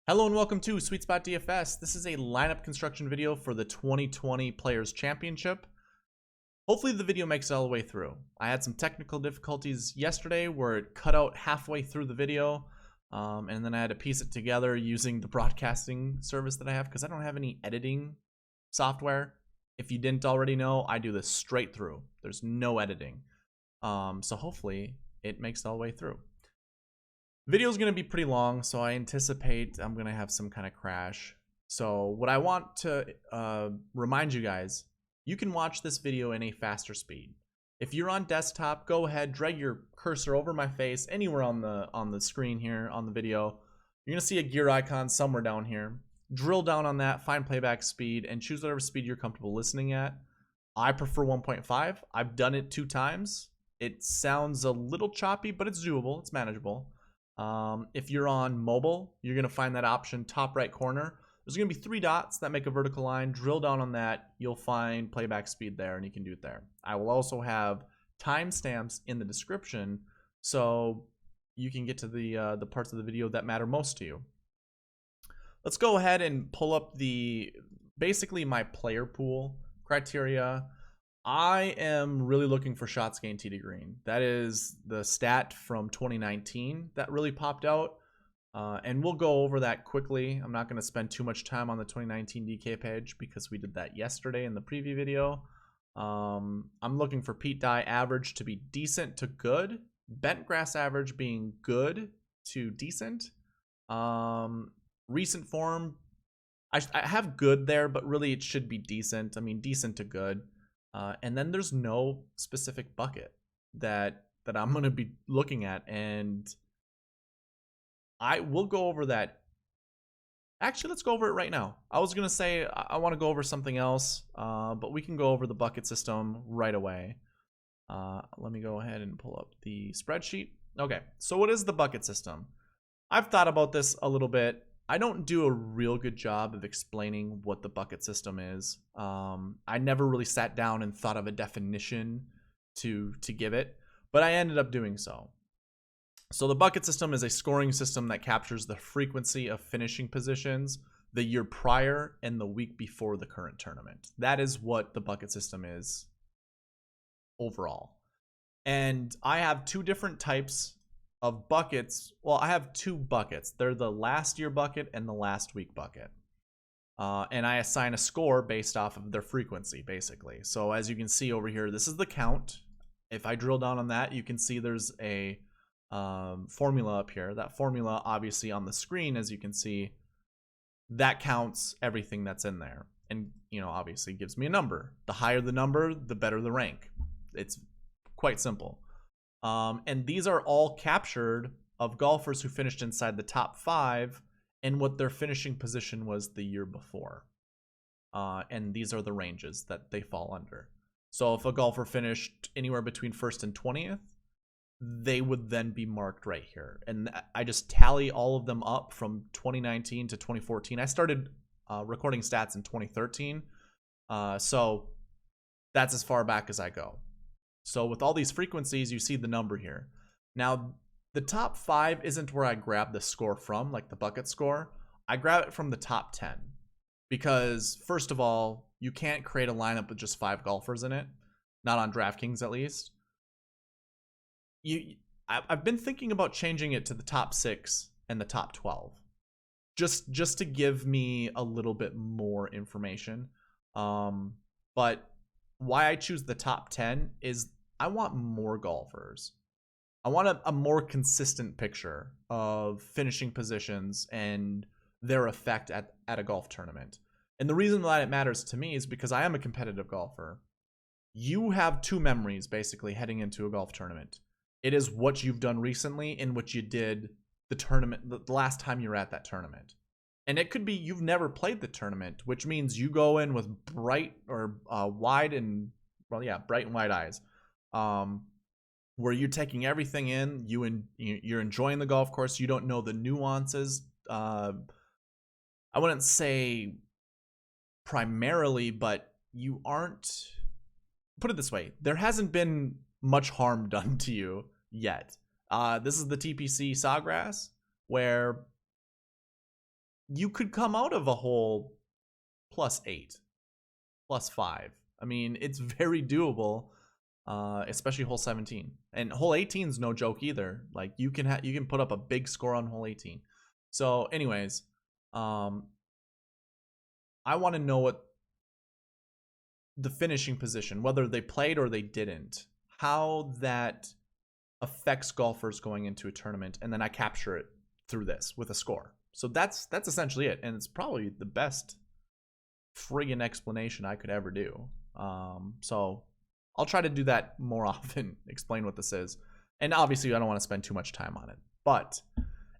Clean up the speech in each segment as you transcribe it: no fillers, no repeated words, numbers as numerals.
Hello and welcome to SweetSpotDFS. This is a lineup construction video for the 2020 Players Championship. Hopefully the video makes it all the way through. I had some technical difficulties yesterday where it cut out halfway through the video, and then I had to piece it together using the broadcasting service that I have because I don't have any editing software. If you didn't already know, I do this straight through. There's no editing. So hopefully it makes it all the way through. Video is going to be pretty long, so I anticipate I'm going to have some kind of crash. So what I want to remind you guys, you can watch this video in a faster speed. If you're on desktop, go ahead, drag your cursor over my face, anywhere on the screen here on the video. You're going to see a gear icon somewhere down here. Drill down on that, find playback speed, and choose whatever speed you're comfortable listening at. I prefer 1.5. I've done it 2 times. It sounds a little choppy, but it's doable. It's manageable. If you're on mobile, you're going to find that option top right corner. There's going to be 3 dots that make a vertical line. Drill down on that. You'll find playback speed there, and you can do it there. I will also have timestamps in the description so you can get to the parts of the video that matter most to you. Let's go ahead and pull up basically my player pool criteria. I am really looking for shots gained tee to green. That is the stat from 2019 that really popped out. And we'll go over that quickly. I'm not going to spend too much time on the 2019 DK page because we did that yesterday in the preview video. I'm looking for Pete Dye average to be decent to good. Bent grass average being good to decent. Recent form, I have good there, but really it should be decent. I mean, decent to good. And then there's no specific bucket that I'm going to be looking at, and I will go over that. Actually, let's go over it right now. I was going to say I want to go over something else, but we can go over the bucket system right away. Let me go ahead and pull up the spreadsheet. Okay, so what is the bucket system? I've thought about this a little bit. I don't do a real good job of explaining what the bucket system is. I never really sat down and thought of a definition to give it, but I ended up doing so. So the bucket system is a scoring system that captures the frequency of finishing positions the year prior and the week before the current tournament. That is what the bucket system is overall. And I have 2 different types of buckets. Well, I have 2 buckets. They're the last year bucket and the last week bucket. And I assign a score based off of their frequency, basically. So as you can see over here, this is the count. If I drill down on that, you can see there's a formula up here. That formula, obviously on the screen, as you can see, that counts everything that's in there. And, you know, obviously gives me a number. The higher the number, the better the rank. It's quite simple. And these are all captured of golfers who finished inside the top 5 and what their finishing position was the year before. And these are the ranges that they fall under. So if a golfer finished anywhere between 1st and 20th, they would then be marked right here. And I just tally all of them up from 2019 to 2014. I started recording stats in 2013. So that's as far back as I go. So with all these frequencies, you see the number here. Now, the top 5 isn't where I grab the score from, like the bucket score. I grab it from the top 10. Because, first of all, you can't create a lineup with just 5 golfers in it. Not on DraftKings, at least. I've been thinking about changing it to the top 6 and the top 12. Just to give me a little bit more information. But why I choose the top 10 is I want more golfers. I want a more consistent picture of finishing positions and their effect at a golf tournament. And the reason why it matters to me is because I am a competitive golfer. You have 2 memories basically heading into a golf tournament. It is what you've done recently and what you did the last time you were at that tournament. And it could be you've never played the tournament, which means you go in with bright and wide eyes, where you're taking everything in. You're enjoying the golf course. You don't know the nuances. I wouldn't say primarily, but you aren't. Put it this way: there hasn't been much harm done to you yet. This is the TPC Sawgrass, where you could come out of a hole +8, +5. I mean, it's very doable, especially hole 17. And hole 18 is no joke either. Like you can put up a big score on hole 18. So, anyways, I want to know what the finishing position, whether they played or they didn't, how that affects golfers going into a tournament, and then I capture it through this with a score. So that's essentially it, and it's probably the best friggin' explanation I could ever do. So I'll try to do that more often, explain what this is. And obviously I don't want to spend too much time on it. But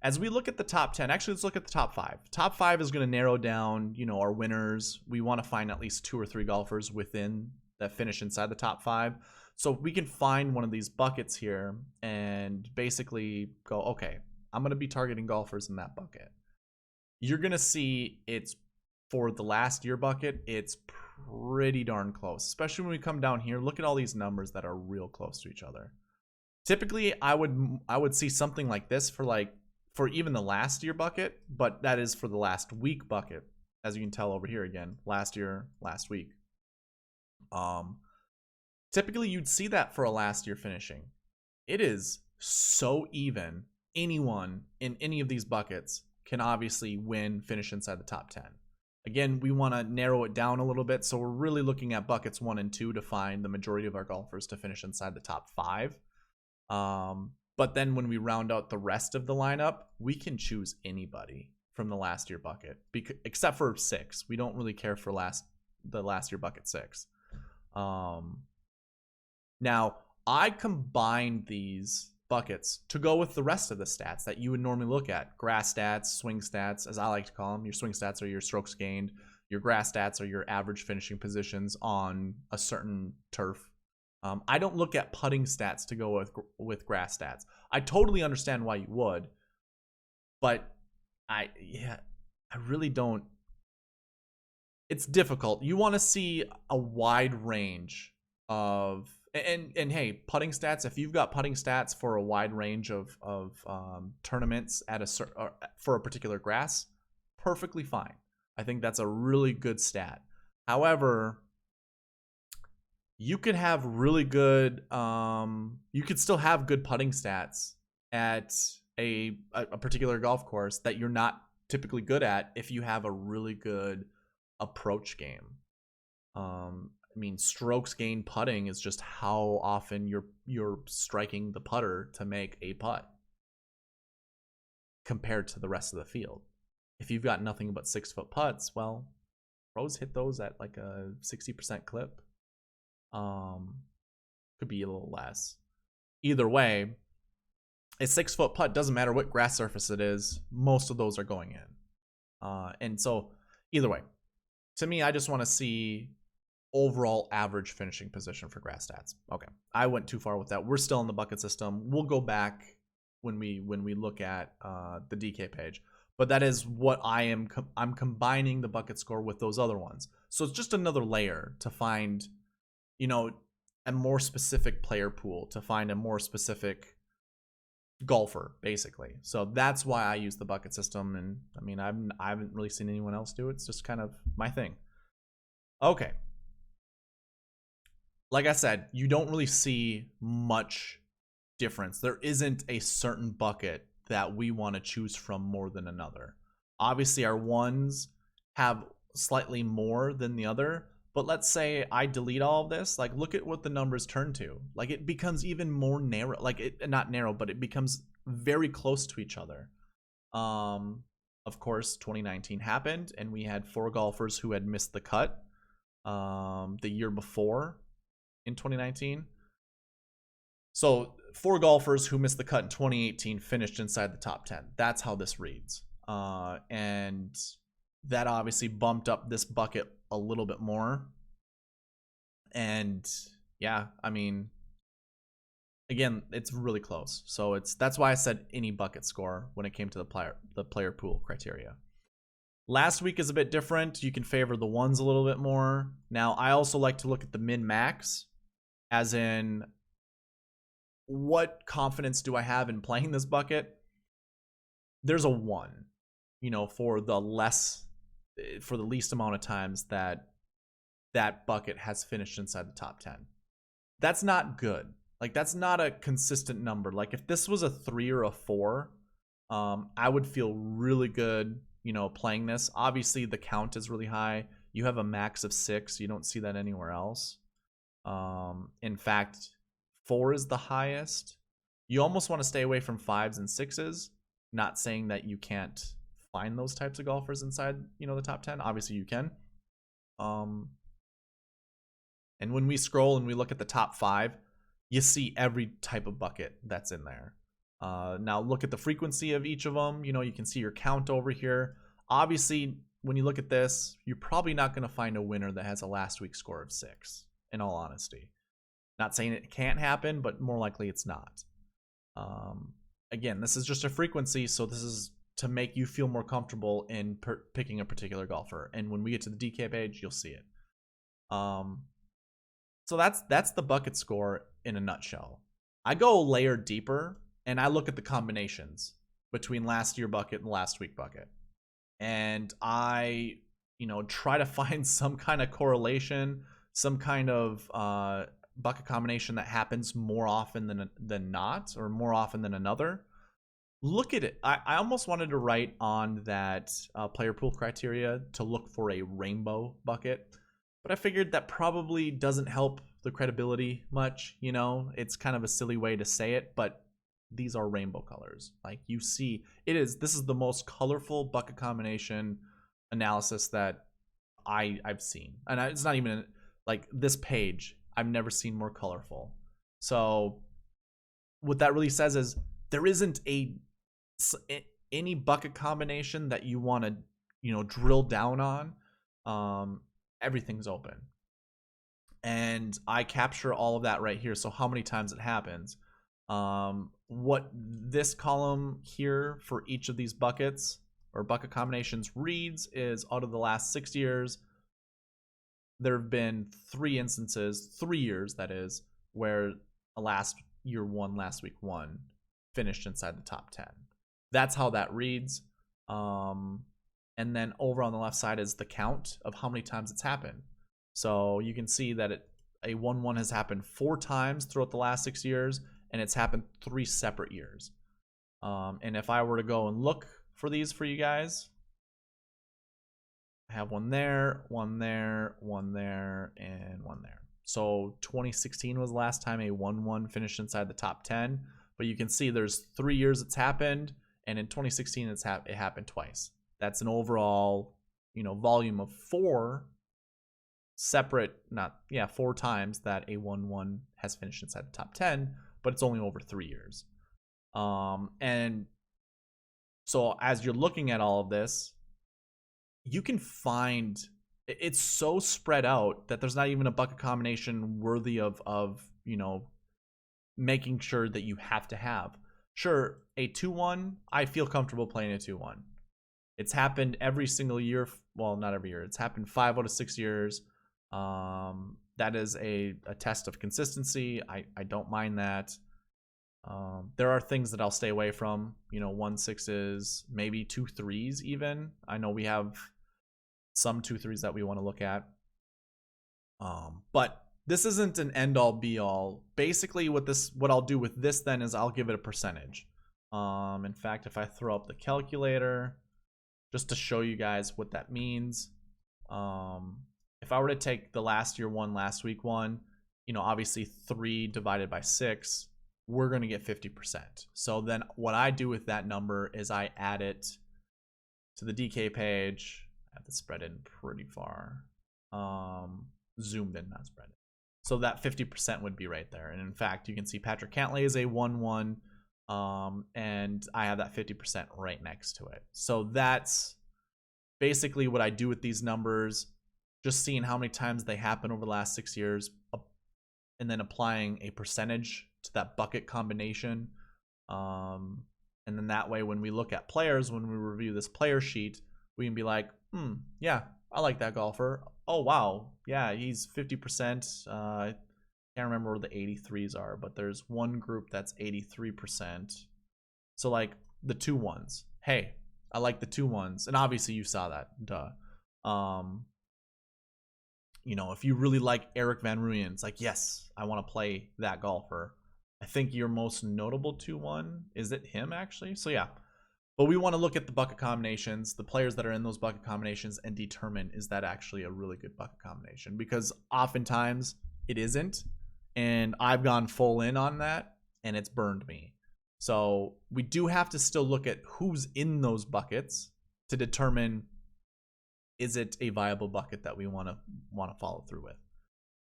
as we look at the top 10, actually let's look at the top 5. Top 5 is going to narrow down, our winners. We want to find at least 2 or 3 golfers within that finish inside the top 5. So we can find one of these buckets here and basically go, okay, I'm going to be targeting golfers in that bucket. You're going to see it's for the last year bucket, it's pretty darn close, especially when we come down here. Look at all these numbers that are real close to each other. Typically, I would see something like this for even the last year bucket, but that is for the last week bucket, as you can tell over here again, last year, last week. Typically, you'd see that for a last year finishing. It is so even. Anyone in any of these buckets can obviously finish inside the top 10. Again, we want to narrow it down a little bit, so we're really looking at buckets 1 and 2 to find the majority of our golfers to finish inside the top 5. But then when we round out the rest of the lineup, we can choose anybody from the last year bucket, except for 6. We don't really care for the last year bucket 6. Now, I combined these buckets to go with the rest of the stats that you would normally look at. Grass stats, swing stats, as I like to call them. Your swing stats are your strokes gained. Your grass stats are your average finishing positions on a certain turf. I don't look at putting stats to go with grass stats. I totally understand why you would, but I really don't. It's difficult. You want to see a wide range of and hey, putting stats. If you've got putting stats for a wide range of tournaments for a particular grass, perfectly fine. I think that's a really good stat. However, you could have really good. You could still have good putting stats at a particular golf course that you're not typically good at if you have a really good approach game. I mean, strokes gained putting is just how often you're striking the putter to make a putt compared to the rest of the field. If you've got nothing but 6-foot putts, well, pros hit those at like a 60% clip. Could be a little less. Either way, a 6-foot putt, doesn't matter what grass surface it is, most of those are going in. And so either way, to me, I just want to see overall average finishing position for grass stats. Okay, I went too far with that. We're still in the bucket system. We'll go back when we look at the DK page. But that is what I'm combining the bucket score with those other ones. So it's just another layer to find, a more specific player pool, to find a more specific golfer, basically. So that's why I use the bucket system. And I mean, I haven't really seen anyone else do it. It's just kind of my thing. Okay. Like I said, you don't really see much difference. There isn't a certain bucket that we want to choose from more than another. Obviously, our ones have slightly more than the other, but let's say I delete all of this. Like, look at what the numbers turn to. Like, it becomes even more narrow. Like, not narrow, but it becomes very close to each other. Of course, 2019 happened, and we had 4 golfers who had missed the cut the year before in 2019. So 4 golfers who missed the cut in 2018 finished inside the top 10. That's how this reads. And that obviously bumped up this bucket a little bit more. And yeah, I mean, again, it's really close. So that's why I said any bucket score when it came to the player pool criteria. Last week is a bit different. You can favor the ones a little bit more. Now, I also like to look at the min-max, as in, what confidence do I have in playing this bucket? There's a 1. for the least amount of times that bucket has finished inside the top 10. That's not good. Like, that's not a consistent number. Like, if this was a 3 or a 4, I would feel really good, playing this. Obviously, the count is really high. You have a max of 6. You don't see that anywhere else. In fact, 4 is the highest. You almost want to stay away from 5s and 6s. Not saying that you can't find those types of golfers inside, the top 10. Obviously, you can. And when we scroll and we look at the top 5, you see every type of bucket that's in there. Now look at the frequency of each of them. You can see your count over here. Obviously, when you look at this, you're probably not going to find a winner that has a last week score of 6, in all honesty. Not saying it can't happen, but more likely it's not. Again, this is just a frequency, so this is to make you feel more comfortable in picking a particular golfer. And when we get to the DK page, you'll see it. So that's the bucket score in a nutshell. I go a layer deeper and I look at the combinations between last year bucket and last week bucket. And I, try to find some kind of correlation, some kind of bucket combination that happens more often than not, or more often than another. Look at it. I almost wanted to write on that player pool criteria to look for a rainbow bucket. But I figured that probably doesn't help the credibility much, It's kind of a silly way to say it, but these are rainbow colors. Like, you see, this is the most colorful bucket combination analysis that I've seen. And it's not even, like, this page, I've never seen more colorful. So what that really says is there isn't any bucket combination that you want to, drill down on. Everything's open, and I capture all of that right here. So how many times it happens, what this column here for each of these buckets or bucket combinations reads is, out of the last 6 years, there have been 3 instances, 3 years that is, where last week one finished inside the top 10. That's how that reads. And then over on the left side is the count of how many times it's happened. So you can see that a 1-1 has happened 4 times throughout the last 6 years, and it's happened 3 separate years. And if I were to go and look for these for you guys, I have one there, one there, one there, and one there. So 2016 was the last time a 1-1 finished inside the top 10. But you can see there's 3 years it's happened, and in 2016 it happened twice. That's an overall, volume of 4 times that a 1-1 has finished inside the top 10, but it's only over 3 years. And so as you're looking at all of this, you can find it's so spread out that there's not even a bucket combination worthy of making sure that you have to have. Sure, a 2-1, I feel comfortable playing a 2-1. It's happened every single year. Well, not every year. It's happened 5 out of 6 years. That is a test of consistency. I don't mind that. There are things that I'll stay away from. 1-6s, maybe 2-3s even. I know we have some 2-3s that we want to look at. But this isn't an end-all be-all. Basically, what I'll do with this then is I'll give it a percentage. In fact, if I throw up the calculator, just to show you guys what that means. If I were to take the last year 1, last week 1, obviously 3 divided by 6, we're going to get 50%. So then what I do with that number is I add it to the DK page. I have to spread it in pretty far. Zoomed in, not spread it. So that 50% would be right there. And in fact, you can see Patrick Cantlay is a 1-1. And I have that 50% right next to it. So that's basically what I do with these numbers, just seeing how many times they happen over the last 6 years, and then applying a percentage to that bucket combination. And then that way, when we look at players, when we review this player sheet, we can be like, yeah, I like that golfer. Oh, wow. Yeah, he's 50%. Can't remember where the 83s are, but there's one group that's 83%. So like the 2-1s. Hey, I like the 2-1s, and obviously you saw that. Duh. You know, if you really like Erik van Rooyen, it's like, yes, I want to play that golfer. I think your most notable 2-1, is it him actually? So yeah. But we want to look at the bucket combinations, the players that are in those bucket combinations, and determine, is that actually a really good bucket combination? Because oftentimes it isn't, and I've gone full in on that, and it's burned me. So we do have to still look at who's in those buckets to determine, is it a viable bucket that we want to follow through with.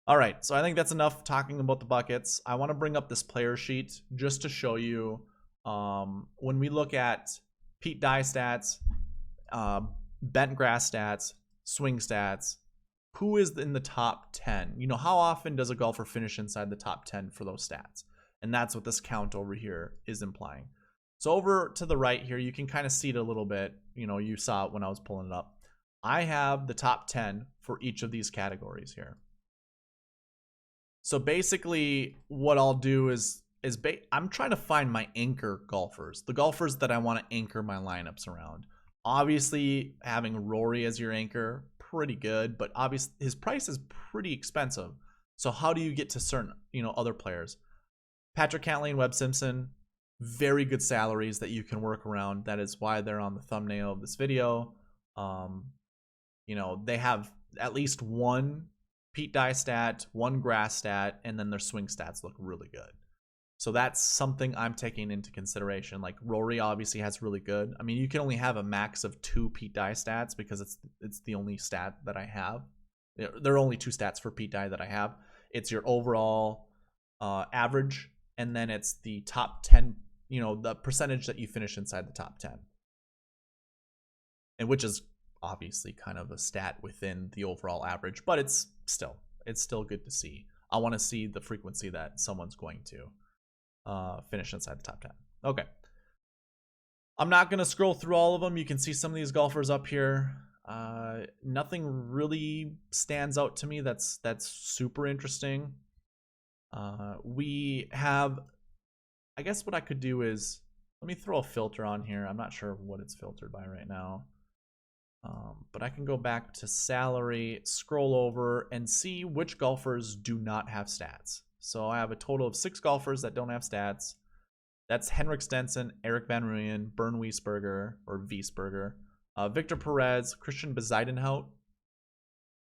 All right, so I think that's enough talking about the buckets. I want to bring up this player sheet just to show you when we look at Pete Dye stats, bent grass stats, swing stats, who is in the top 10? You know, how often does a golfer finish inside the top 10 for those stats? And that's what this count over here is implying. So over to the right here, you can kind of see it a little bit. You know, you saw it when I was pulling it up. I have the top 10 for each of these categories here. So basically what I'll do is I'm trying to find my anchor golfers, the golfers that I want to anchor my lineups around. Obviously, having Rory as your anchor, pretty good, but obviously his price is pretty expensive. So how do you get to certain, you know, other players? Patrick Cantlay and Webb Simpson, very good salaries that you can work around. That is why they're on the thumbnail of this video. You know, they have at least one Pete Dye stat, one grass stat, and then their swing stats look really good. So that's something I'm taking into consideration. Like Rory obviously has really good. I mean, you can only have a max of 2 Pete Dye stats because it's the only stat that I have. There are only 2 stats for Pete Dye that I have. It's your overall average, and then it's the top 10, you know, the percentage that you finish inside the top 10. And which is obviously kind of a stat within the overall average, but it's still good to see. I want to see the frequency that someone's going to finish inside the top 10. Okay. I'm not going to scroll through all of them. You can see some of these golfers up here. Nothing really stands out to me that's super interesting. We have, I guess what I could do is, let me throw a filter on here. I'm not sure what it's filtered by right now. But I can go back to salary, scroll over, and see which golfers do not have stats. So I have a total of 6 golfers that don't have stats. That's Henrik Stenson, Erik van Rooyen, Bernd Wiesberger, Victor Perez, Christian Bezuidenhout.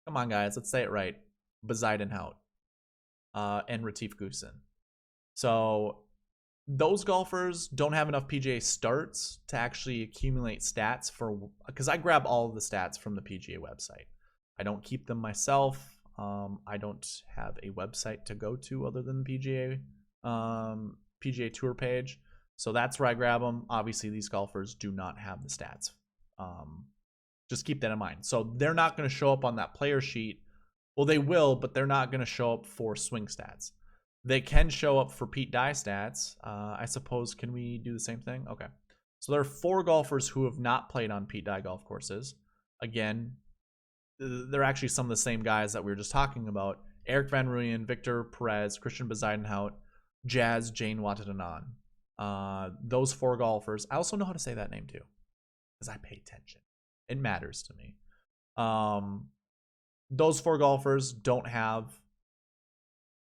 Come on, guys, let's say it right. Bezuidenhout. And Retief Goosen. So those golfers don't have enough PGA starts to actually accumulate stats because I grab all of the stats from the PGA website. I don't keep them myself. I don't have a website to go to other than the PGA Tour page. So that's where I grab them. Obviously, these golfers do not have the stats. Just keep that in mind. So they're not going to show up on that player sheet. Well, they will, but they're not going to show up for swing stats. They can show up for Pete Dye stats. I suppose, can we do the same thing? Okay. So there are 4 golfers who have not played on Pete Dye golf courses. Again, they're actually some of the same guys that we were just talking about. Erik van Rooyen, Victor Perez, Christian Bezuidenhout, Jazz Jane Watanabe. Those 4 golfers. I also know how to say that name too, because I pay attention. It matters to me. Those 4 golfers don't have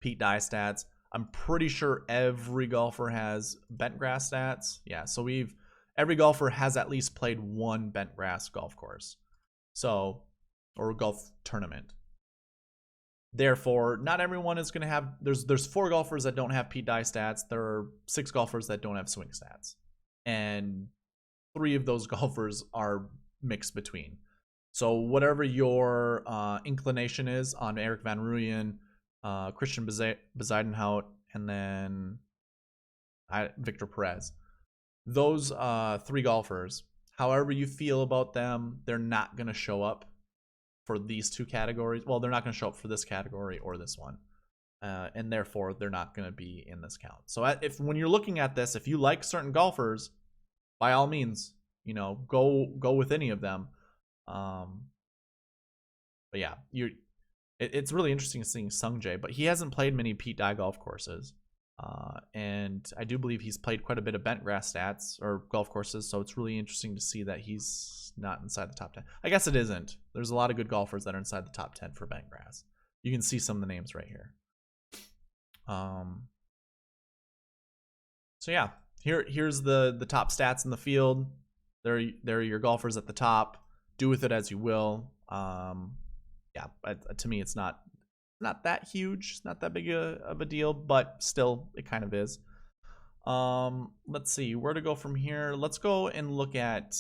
Pete Dye stats. I'm pretty sure every golfer has bent grass stats. Yeah, so every golfer has at least played one bent grass golf course. So, or golf tournament. Therefore, not everyone is going to have, there's 4 golfers that don't have Pete Dye stats. There are 6 golfers that don't have swing stats. And 3 of those golfers are mixed between. So whatever your inclination is on Erik van Rooyen, Christian Bezuidenhout, and then Victor Perez. Those 3 golfers, however you feel about them, they're not going to show up for these 2 categories. Well, they're not going to show up for this category or this one. And therefore, they're not going to be in this count. So when you're looking at this, if you like certain golfers, by all means, you know, go with any of them. But yeah, it's really interesting seeing Sung Jae, but he hasn't played many Pete Dye golf courses. And I do believe he's played quite a bit of bent grass stats or golf courses, so it's really interesting to see that he's not inside the top 10. I guess it isn't. There's a lot of good golfers that are inside the top 10 for bent grass. You can see some of the names right here. So yeah, here's the top stats in the field. There are your golfers at the top. Do with it as you will. Yeah, to me, it's not that huge. It's not that big of a deal, but still, it kind of is. Let's see where to go from here. Let's go and look at.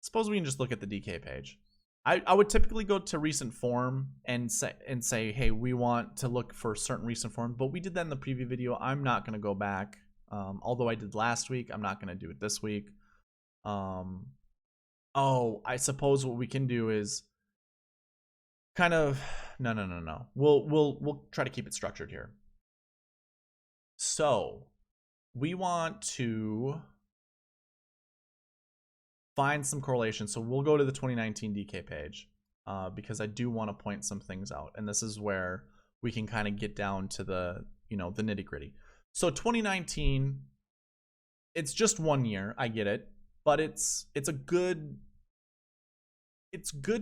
Suppose we can just look at the DK page. I would typically go to recent form and say, hey, we want to look for certain recent form, but we did that in the preview video. I'm not going to go back. Although I did last week, I'm not going to do it this week. Oh, I suppose what we can do is kind of no. We'll try to keep it structured here. So we want to find some correlation. So we'll go to the 2019 DK page because I do want to point some things out, and this is where we can kind of get down to the the nitty gritty. So 2019, it's just 1 year. I get it, but it's good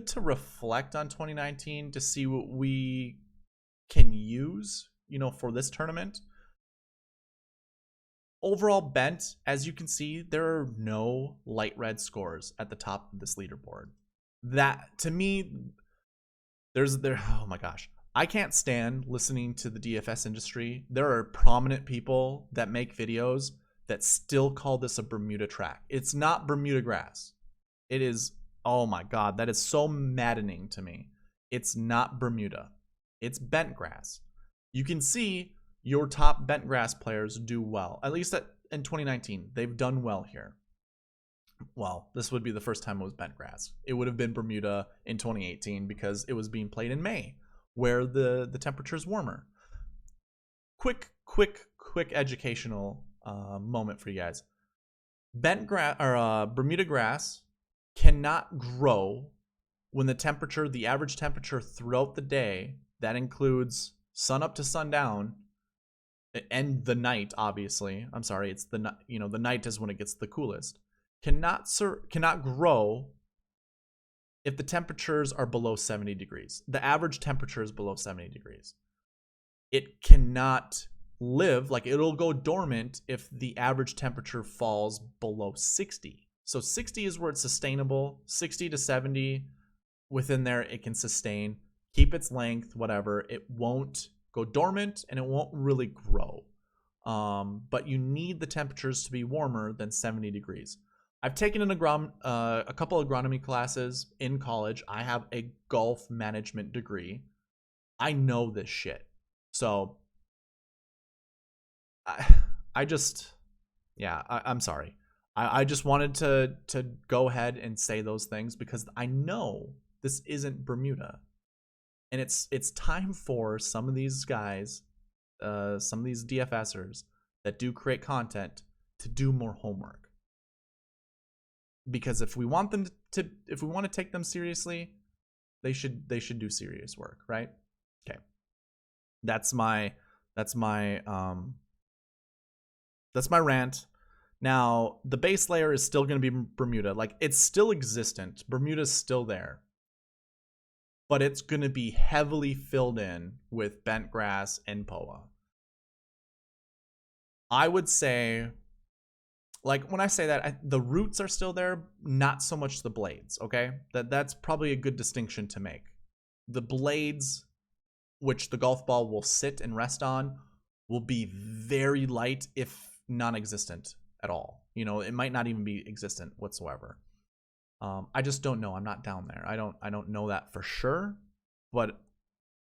to reflect on 2019 to see what we can use, for this tournament. Overall bent, as you can see, there are no light red scores at the top of this leaderboard. That, to me, oh my gosh. I can't stand listening to the DFS industry. There are prominent people that make videos that still call this a Bermuda track. It's not Bermuda grass. It is, oh my God, that is so maddening to me. It's not Bermuda. It's bent grass. You can see your top bent grass players do well. At least in 2019, they've done well here. Well, this would be the first time it was bent grass. It would have been Bermuda in 2018 because it was being played in May, where the temperature is warmer. Quick educational moment for you guys. Bent grass or Bermuda grass cannot grow when the average temperature throughout the day, that includes sun up to sundown, and the night, obviously. I'm sorry, it's the night is when it gets the coolest. Cannot grow if the temperatures are below 70 degrees. The average temperature is below 70 degrees. It cannot live, like it'll go dormant if the average temperature falls below 60. So 60 is where it's sustainable. 60 to 70, within there it can sustain, keep its length, whatever. It won't go dormant and it won't really grow. But you need the temperatures to be warmer than 70 degrees. I've taken a couple agronomy classes in college. I have a golf management degree. I know this shit. So I'm sorry. I just wanted to go ahead and say those things because I know this isn't Bermuda. And it's time for some of these guys, some of these DFSers that do create content to do more homework. Because if we want to take them seriously, they should do serious work, right? Okay. That's my rant. Now, the base layer is still going to be Bermuda. Like, it's still existent. Bermuda's still there. But it's going to be heavily filled in with bent grass and POA. I would say, like, when I say that, the roots are still there, not so much the blades, okay? That's probably a good distinction to make. The blades, which the golf ball will sit and rest on, will be very light, if non-existent at all. It might not even be existent whatsoever. I just don't know. I'm not down there. I don't know that for sure. But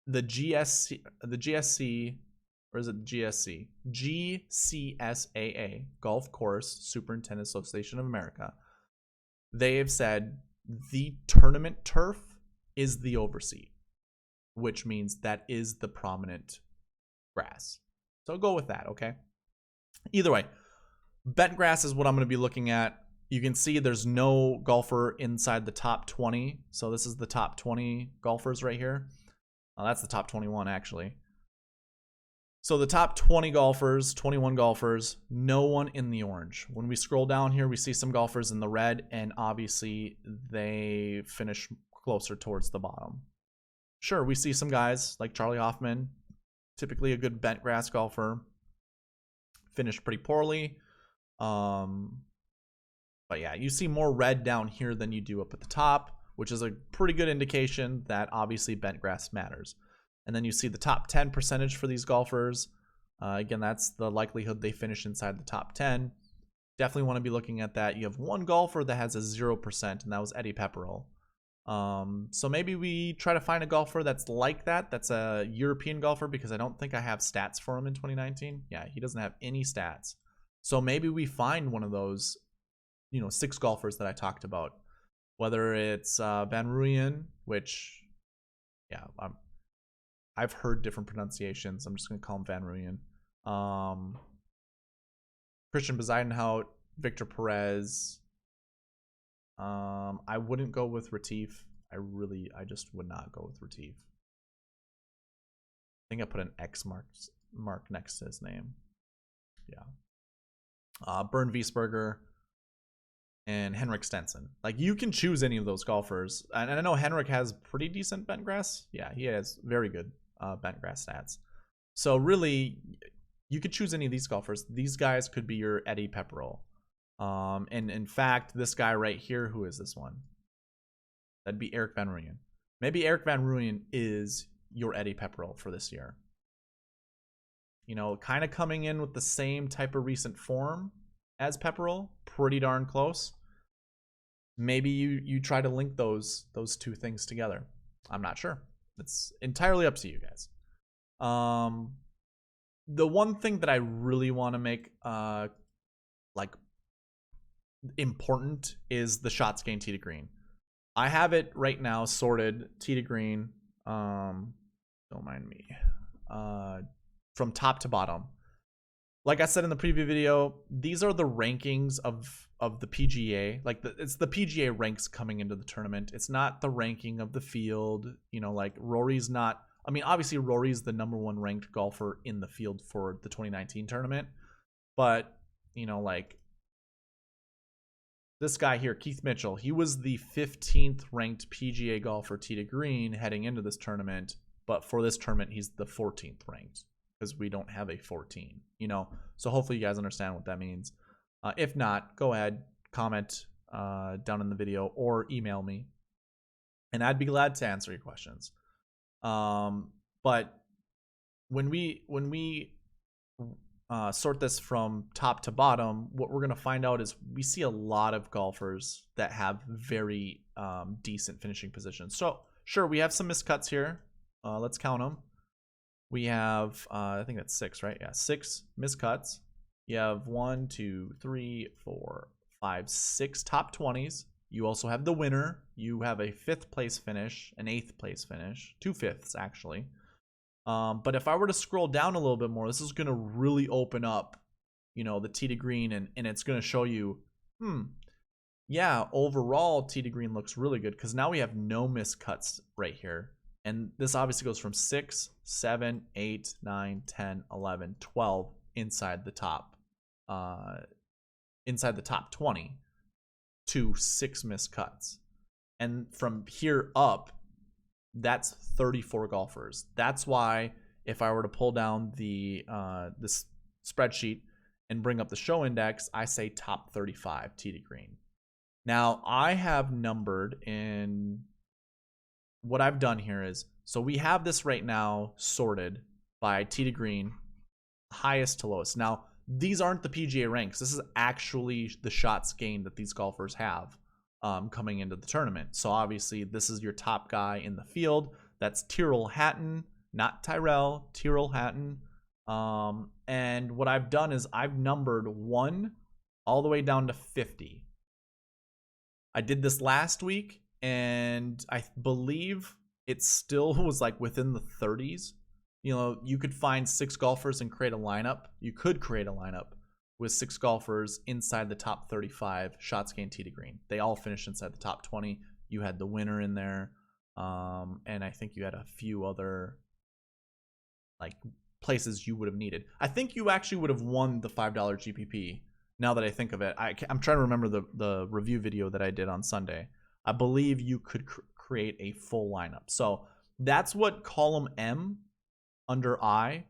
the GSC, or is it GSC? GCSAA, Golf Course Superintendent Association of America. They have said the tournament turf is the overseed, which means that is the prominent grass. So go with that, okay? Either way, bent grass is what I'm going to be looking at. You can see there's no golfer inside the top 20. So this is the top 20 golfers right here. That's the top 21, actually. So the top 20 golfers, 21 golfers, no one in the orange. When we scroll down here, we see some golfers in the red, and obviously they finish closer towards the bottom. Sure, we see some guys like Charlie Hoffman, typically a good bent grass golfer, finished pretty poorly. But yeah, you see more red down here than you do up at the top, which is a pretty good indication that obviously bent grass matters. And then you see the top 10 percentage for these golfers. Again, that's the likelihood they finish inside the top 10. Definitely want to be looking at that. You have one golfer that has a 0%, and that was Eddie Pepperell. So maybe we try to find a golfer that's like that. That's a European golfer, because I don't think I have stats for him in 2019. Yeah, he doesn't have any stats. So maybe we find one of those, 6 golfers that I talked about. Whether it's Van Rooyen, which, yeah, I've heard different pronunciations. I'm just going to call him Van Rooyen. Christian Bezuidenhout, Victor Perez. I wouldn't go with Retief. I just would not go with Retief. I think I put an X mark next to his name. Yeah. Bernd Wiesberger and Henrik Stenson. Like, you can choose any of those golfers. And I know Henrik has pretty decent bent grass. Yeah, he has very good bent grass stats. So really, you could choose any of these golfers. These guys could be your Eddie Pepperell. And in fact, this guy right here, who is this one? That'd be Erik Van Rooyen. Maybe Erik Van Rooyen is your Eddie Pepperell for this year. Kind of coming in with the same type of recent form as Pepperell, pretty darn close. Maybe you try to link those two things together. I'm not sure. It's entirely up to you guys. The one thing that I really want to make important is the shots gained tee to green. I have it right now sorted tee to green. Don't mind me. From top to bottom. Like I said in the preview video, these are the rankings of the PGA. It's the PGA ranks coming into the tournament. It's not the ranking of the field. Like Rory's not. I mean, obviously Rory's the #1 ranked golfer in the field for the 2019 tournament, but like this guy here, Keith Mitchell, he was the 15th ranked PGA golfer tee to green heading into this tournament, but for this tournament he's the 14th ranked, because we don't have a 14, so hopefully you guys understand what that means. If not, go ahead, comment down in the video or email me, and I'd be glad to answer your questions. But when we sort this from top to bottom, what we're going to find out is we see a lot of golfers that have very decent finishing positions. So sure, we have some miscuts here. Let's count them. We have, I think that's 6, right? Yeah, 6 miscuts. You have 1, 2, 3, 4, 5, 6 top 20s. You also have the winner. You have a 5th place finish, an 8th place finish, 2 5ths actually. But if I were to scroll down a little bit more, this is going to really open up, the tee to green, and it's going to show you, yeah, overall tee to green looks really good, because now we have no miscuts right here. And this obviously goes from 6, 7, 8, 9, 10, 11, 12 inside the top 20 to 6 miscuts. And from here up, that's 34 golfers. That's why if I were to pull down this spreadsheet and bring up the show index, I say top 35 tee to green. Now, I have numbered in what I've done here is, so we have this right now sorted by tee to green, highest to lowest. Now, these aren't the PGA ranks. This is actually the shots gained that these golfers have coming into the tournament. So obviously this is your top guy in the field. That's Tyrrell Hatton, not Tyrell, Tyrrell Hatton. And what I've done is I've numbered 1 all the way down to 50. I did this last week, and I believe it still was like within the 30s. You could find 6 golfers and create a lineup. You could create a lineup with 6 golfers inside the top 35 shots gained tee to green. They all finished inside the top 20. You had the winner in there, and I think you had a few other like places you would have needed. I think you actually would have won the $5 GPP. Now that I think of it, I'm trying to remember the review video that I did on Sunday. I believe you could create a full lineup. So that's what column M under I,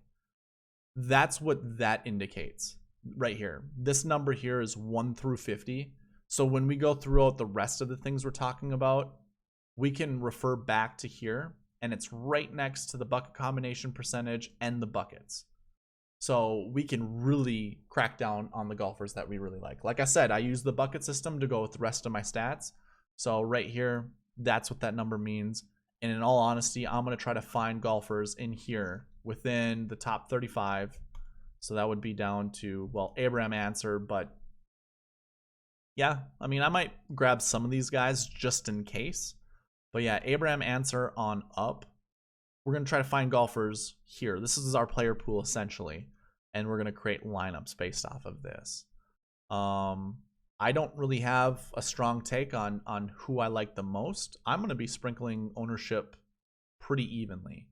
that's what that indicates right here. This number here is 1 through 50. So when we go throughout the rest of the things we're talking about, we can refer back to here, and it's right next to the bucket combination percentage and the buckets. So we can really crack down on the golfers that we really like. Like I said, I use the bucket system to go with the rest of my stats. So right here, that's what that number means. And in all honesty, I'm going to try to find golfers in here within the top 35. So that would be down to, well, Abraham Answer, but yeah, I mean, I might grab some of these guys just in case. But yeah, Abraham Answer on up. We're going to try to find golfers here. This is our player pool essentially, and we're going to create lineups based off of this. I don't really have a strong take on who I like the most. I'm going to be sprinkling ownership pretty evenly,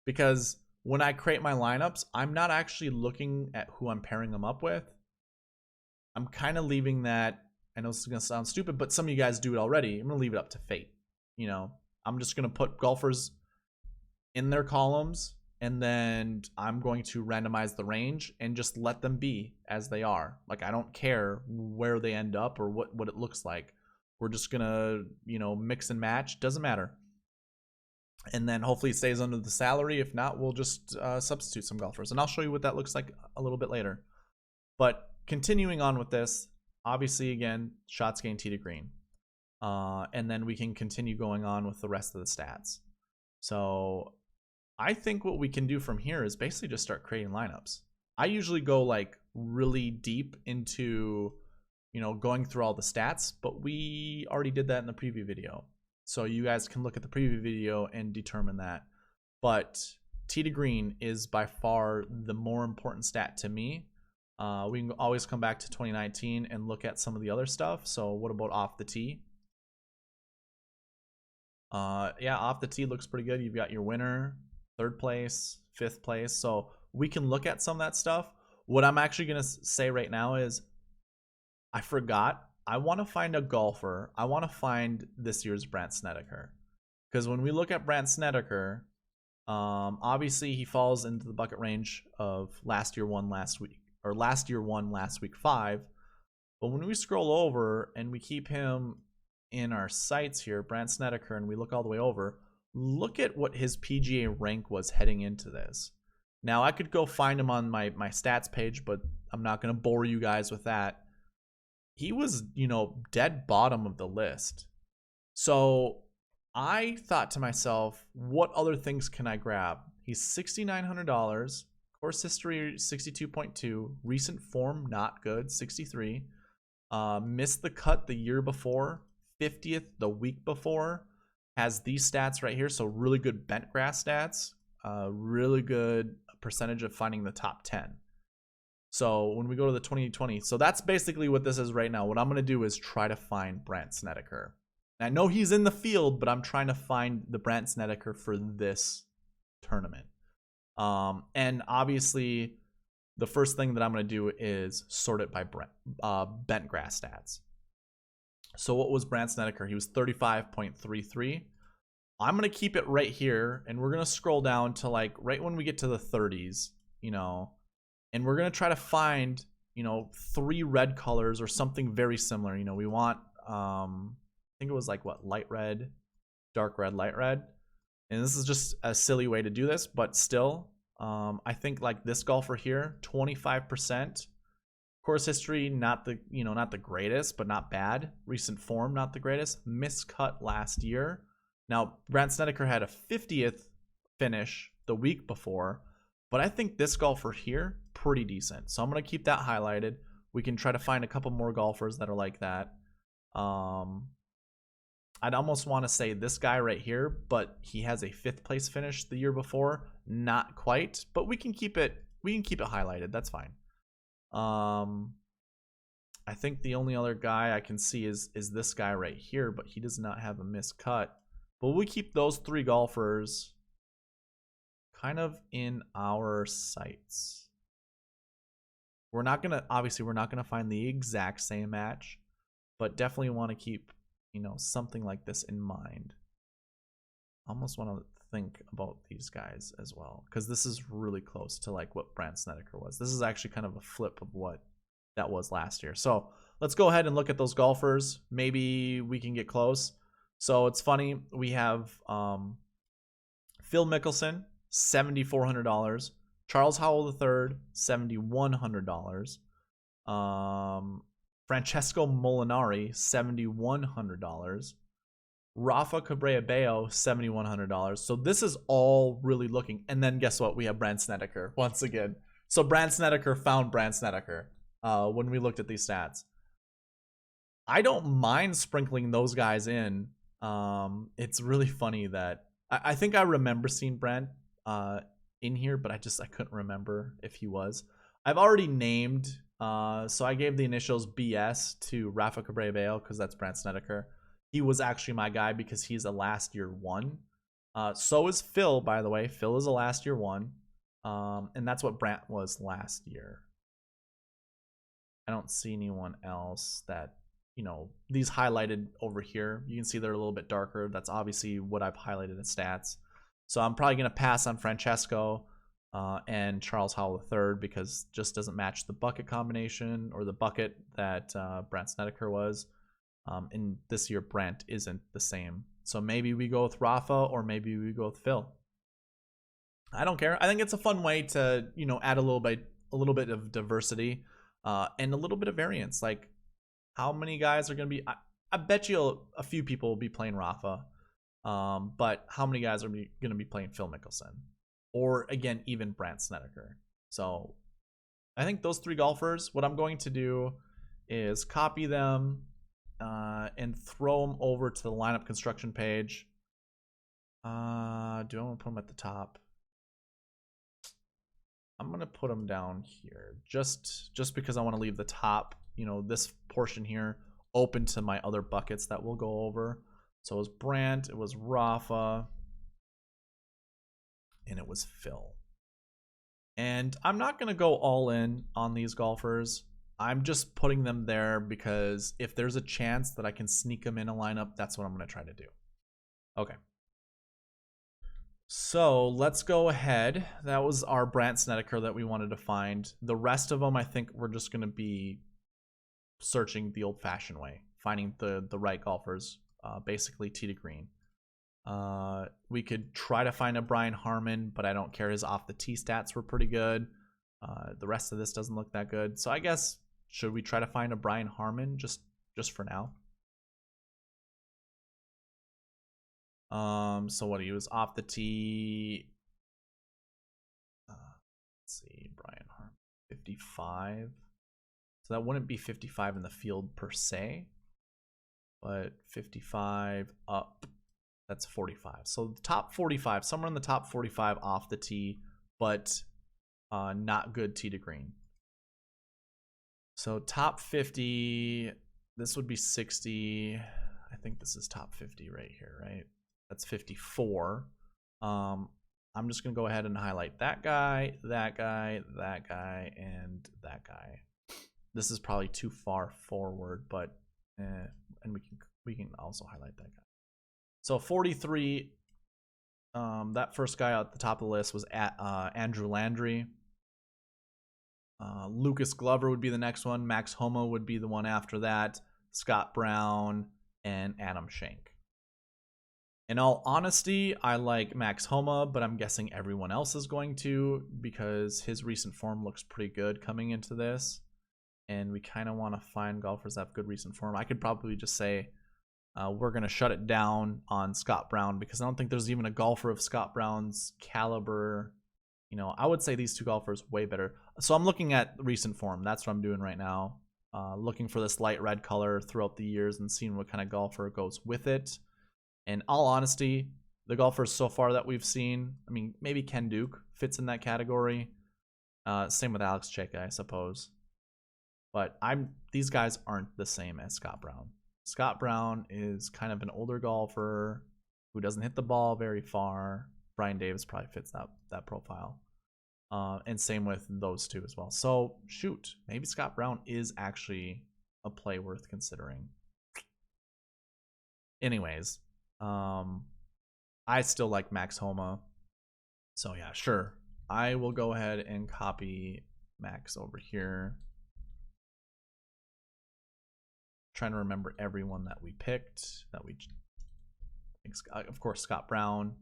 because when I create my lineups, I'm not actually looking at who I'm pairing them up with. I'm kind of leaving that, I know this is going to sound stupid, but some of you guys do it already. I'm going to leave it up to fate. You know, I'm just going to put golfers in their columns, and then I'm going to randomize the range and just let them be as they are. Like, I don't care where they end up or what it looks like. We're just gonna, you know, mix and match. Doesn't matter. And then hopefully it stays under the salary. If not, we'll just substitute some golfers, and I'll show you what that looks like a little bit later. But continuing on with this, obviously again, shots gained tee to green, and then we can continue going on with the rest of the stats. So I think what we can do from here is basically just start creating lineups. I usually go like really deep into, you know, going through all the stats, but we already did that in the preview video. So you guys can look at the preview video and determine that. But tee to green is by far the more important stat to me. We can always come back to 2019 and look at some of the other stuff. So what about off the tee? Yeah, off the tee looks pretty good. You've got your winner, third place, fifth place. So we can look at some of that stuff. What I'm actually going to say right now is I forgot. I want to find a golfer. I want to find this year's Brandt Snedeker. Because when we look at Brandt Snedeker, obviously he falls into the bucket range of last year won last week, or last year won last week 5. But when we scroll over and we keep him in our sights here, Brandt Snedeker, and we look all the way over, look at what his PGA rank was heading into this. Now, I could go find him on my stats page, but I'm not going to bore you guys with that. He was, you know, dead bottom of the list. So I thought to myself, what other things can I grab? He's $6,900. Course history, 62.2. Recent form, not good, 63. Missed the cut the year before, 50th the week before. Has these stats right here, so really good bent grass stats, really good percentage of finding the top 10. So when we go to the 2020, so that's basically what this is right now. What I'm going to do is try to find Brandt Snedeker. I know he's in the field, but I'm trying to find the Brandt Snedeker for this tournament. And obviously, the first thing that I'm going to do is sort it by bent grass stats. So what was Brandt Snedeker? He was 35.33. I'm going to keep it right here, and we're going to scroll down to like right when we get to the 30s, you know, and we're going to try to find, you know, 3 red colors or something very similar. You know, we want, I think it was like what, light red, dark red, light red. And this is just a silly way to do this, but still, I think like this golfer here, 25%. Course history, not the, you know, not the greatest, but not bad. Recent form, not the greatest. Miscut last year. Now, Brandt Snedeker had a 50th finish the week before, but I think this golfer here, pretty decent. So I'm going to keep that highlighted. We can try to find a couple more golfers that are like that. I'd almost want to say this guy right here, but he has a 5th place finish the year before. Not quite, but we can keep it highlighted. That's fine. I think the only other guy I can see is this guy right here, but he does not have a miscut. But we keep those 3 golfers kind of in our sights. We're not gonna, obviously we're not gonna find the exact same match, but definitely want to keep, you know, something like this in mind. Almost want to think about these guys as well, because this is really close to like what Brandt Snedeker was. This is actually kind of a flip of what that was last year. So let's go ahead and look at those golfers. Maybe we can get close. So it's funny, we have Phil Mickelson, $7,400. Charles Howell III, $7,100. Francesco Molinari, $7,100. Rafa Cabrera-Bello, $7,100. So this is all really looking. And then guess what? We have Brandt Snedeker once again. So Brandt Snedeker found Brandt Snedeker when we looked at these stats. I don't mind sprinkling those guys in. It's really funny that I think I remember seeing Brandt in here, but I couldn't remember if he was. I've already named, so I gave the initials BS to Rafa Cabrera-Bello because that's Brandt Snedeker. He was actually my guy because he's a last year one. So is Phil, by the way. Phil is a last year one. And that's what Brandt was last year. I don't see anyone else that, you know, these highlighted over here. You can see they're a little bit darker. That's obviously what I've highlighted in stats. So I'm probably going to pass on Francesco and Charles Howell III because just doesn't match the bucket combination or the bucket that Brandt Snedeker was. And this year Brandt isn't the same. So maybe we go with Rafa or maybe we go with Phil. I don't care. I think it's a fun way to, you know, add a little bit of diversity and a little bit of variance. Like how many guys are going to be, I bet you a few people will be playing Rafa. But how many guys are going to be playing Phil Mickelson or again, even Brandt Snedeker? So I think those three golfers, what I'm going to do is copy them and throw them over to the lineup construction page. Do I want to put them at the top? I'm going to put them down here just because I want to leave the top, you know, this portion here open to my other buckets that we'll go over. So it was Brandt, it was Rafa, and it was Phil. And I'm not going to go all in on these golfers. I'm just putting them there because if there's a chance that I can sneak them in a lineup, that's what I'm going to try to do. Okay. So let's go ahead. That was our Brandt Snedeker that we wanted to find. The rest of them, I think we're just going to be searching the old-fashioned way, finding the right golfers, basically tee to green. We could try to find a Brian Harman, but I don't care. His off the tee stats were pretty good. The rest of this doesn't look that good. So I guess, should we try to find a Brian Harman just for now? So what, he was off the tee. Let's see, Brian Harman, 55. So that wouldn't be 55 in the field per se, but 55 up, that's 45. So the top 45, somewhere in the top 45 off the tee, but not good tee to green. So top 50, this would be 60. I think this is top 50 right here, right? That's 54. I'm just going to go ahead and highlight that guy, that guy, that guy, and that guy. This is probably too far forward, but and we can also highlight that guy. So 43, that first guy at the top of the list was Andrew Landry. Lucas Glover would be the next one. Max Homa would be the one after that. Scott Brown and Adam Schenk. In all honesty, I like Max Homa, but I'm guessing everyone else is going to because his recent form looks pretty good coming into this. And we kind of want to find golfers that have good recent form. I could probably just say we're going to shut it down on Scott Brown because I don't think there's even a golfer of Scott Brown's caliber. You know, I would say these two golfers way better. So I'm looking at recent form. That's what I'm doing right now. Looking for this light red color throughout the years and seeing what kind of golfer goes with it. In all honesty, the golfers so far that we've seen, I mean, maybe Ken Duke fits in that category. Same with Alex Cheka, I suppose. But these guys aren't the same as Scott Brown. Scott Brown is kind of an older golfer who doesn't hit the ball very far. Brian Davis probably fits that profile. And same with those two as well. So shoot, maybe Scott Brown is actually a play worth considering. Anyways, I still like Max Homa. So yeah, sure. I will go ahead and copy Max over here. Trying to remember everyone that we picked. Of course, Scott Brown.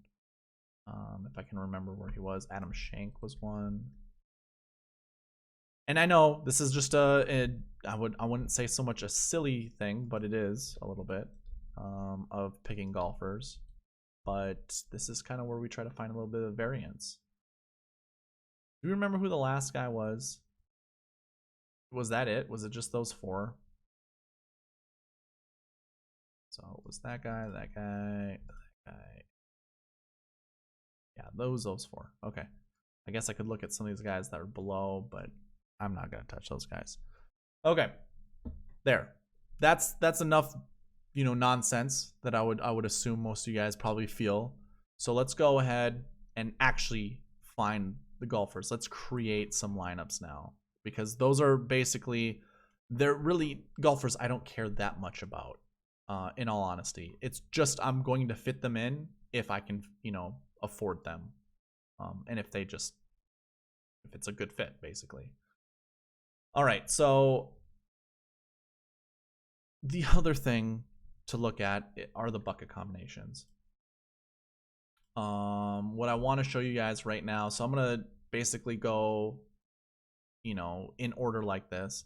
If I can remember where he was, Adam Schenk was one. And I know this is just I wouldn't say so much a silly thing, but it is a little bit of picking golfers. But this is kind of where we try to find a little bit of variance. Do you remember who the last guy was? Was that it? Was it just those four? So it was that guy, that guy, that guy. Yeah, those four. Okay. I guess I could look at some of these guys that are below, but I'm not going to touch those guys. Okay. There. That's enough, nonsense that I would assume most of you guys probably feel. So let's go ahead and actually find the golfers. Let's create some lineups now, because those are basically, they're really golfers I don't care that much about, in all honesty. It's just I'm going to fit them in if I can, afford them, and if it's a good fit, basically. All right, so the other thing to look at are the bucket combinations. What I want to show you guys right now, so I'm gonna basically go, in order like this.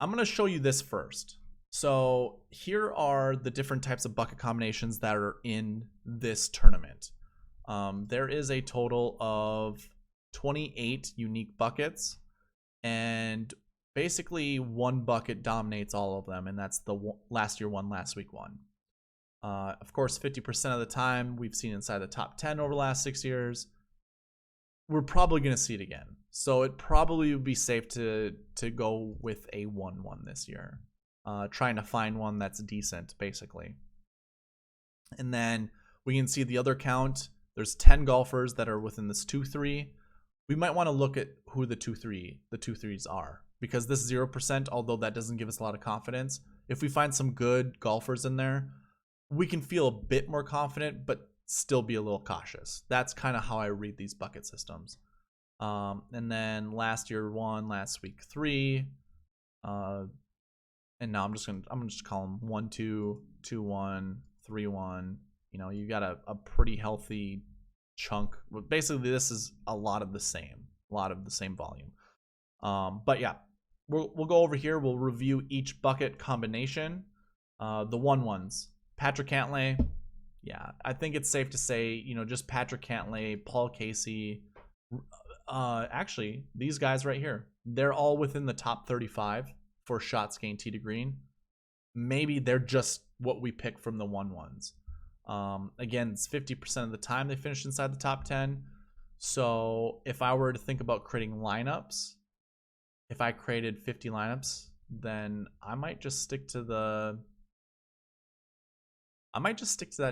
I'm gonna show you this first. So here are the different types of bucket combinations that are in this tournament. There is a total of 28 unique buckets, and basically one bucket dominates all of them, and that's the last year one, last week one. Of course, 50% of the time we've seen inside the top 10 over the last 6 years. We're probably going to see it again. So it probably would be safe to go with a 1-1 this year. Trying to find one that's decent, basically. And then we can see the other count. There's 10 golfers that are within this 2-3. We might want to look at who the 2-3s are, because this 0%, although that doesn't give us a lot of confidence, if we find some good golfers in there, we can feel a bit more confident, but still be a little cautious. That's kind of how I read these bucket systems. And then last year 1, last week 3, and now I'm just call them 1-2, 2-1, 3-1. You got a pretty healthy chunk. Basically, this is a lot of the same volume. But yeah, we'll go over here. We'll review each bucket combination. The 1-1s, Patrick Cantlay. Yeah, I think it's safe to say, just Patrick Cantlay, Paul Casey. Actually, these guys right here, they're all within the top 35 for shots gained tee to green. Maybe they're just what we pick from the 1-1s. Again, it's 50% of the time they finish inside the top 10. So if I were to think about creating lineups, if I created 50 lineups, then I might just stick to that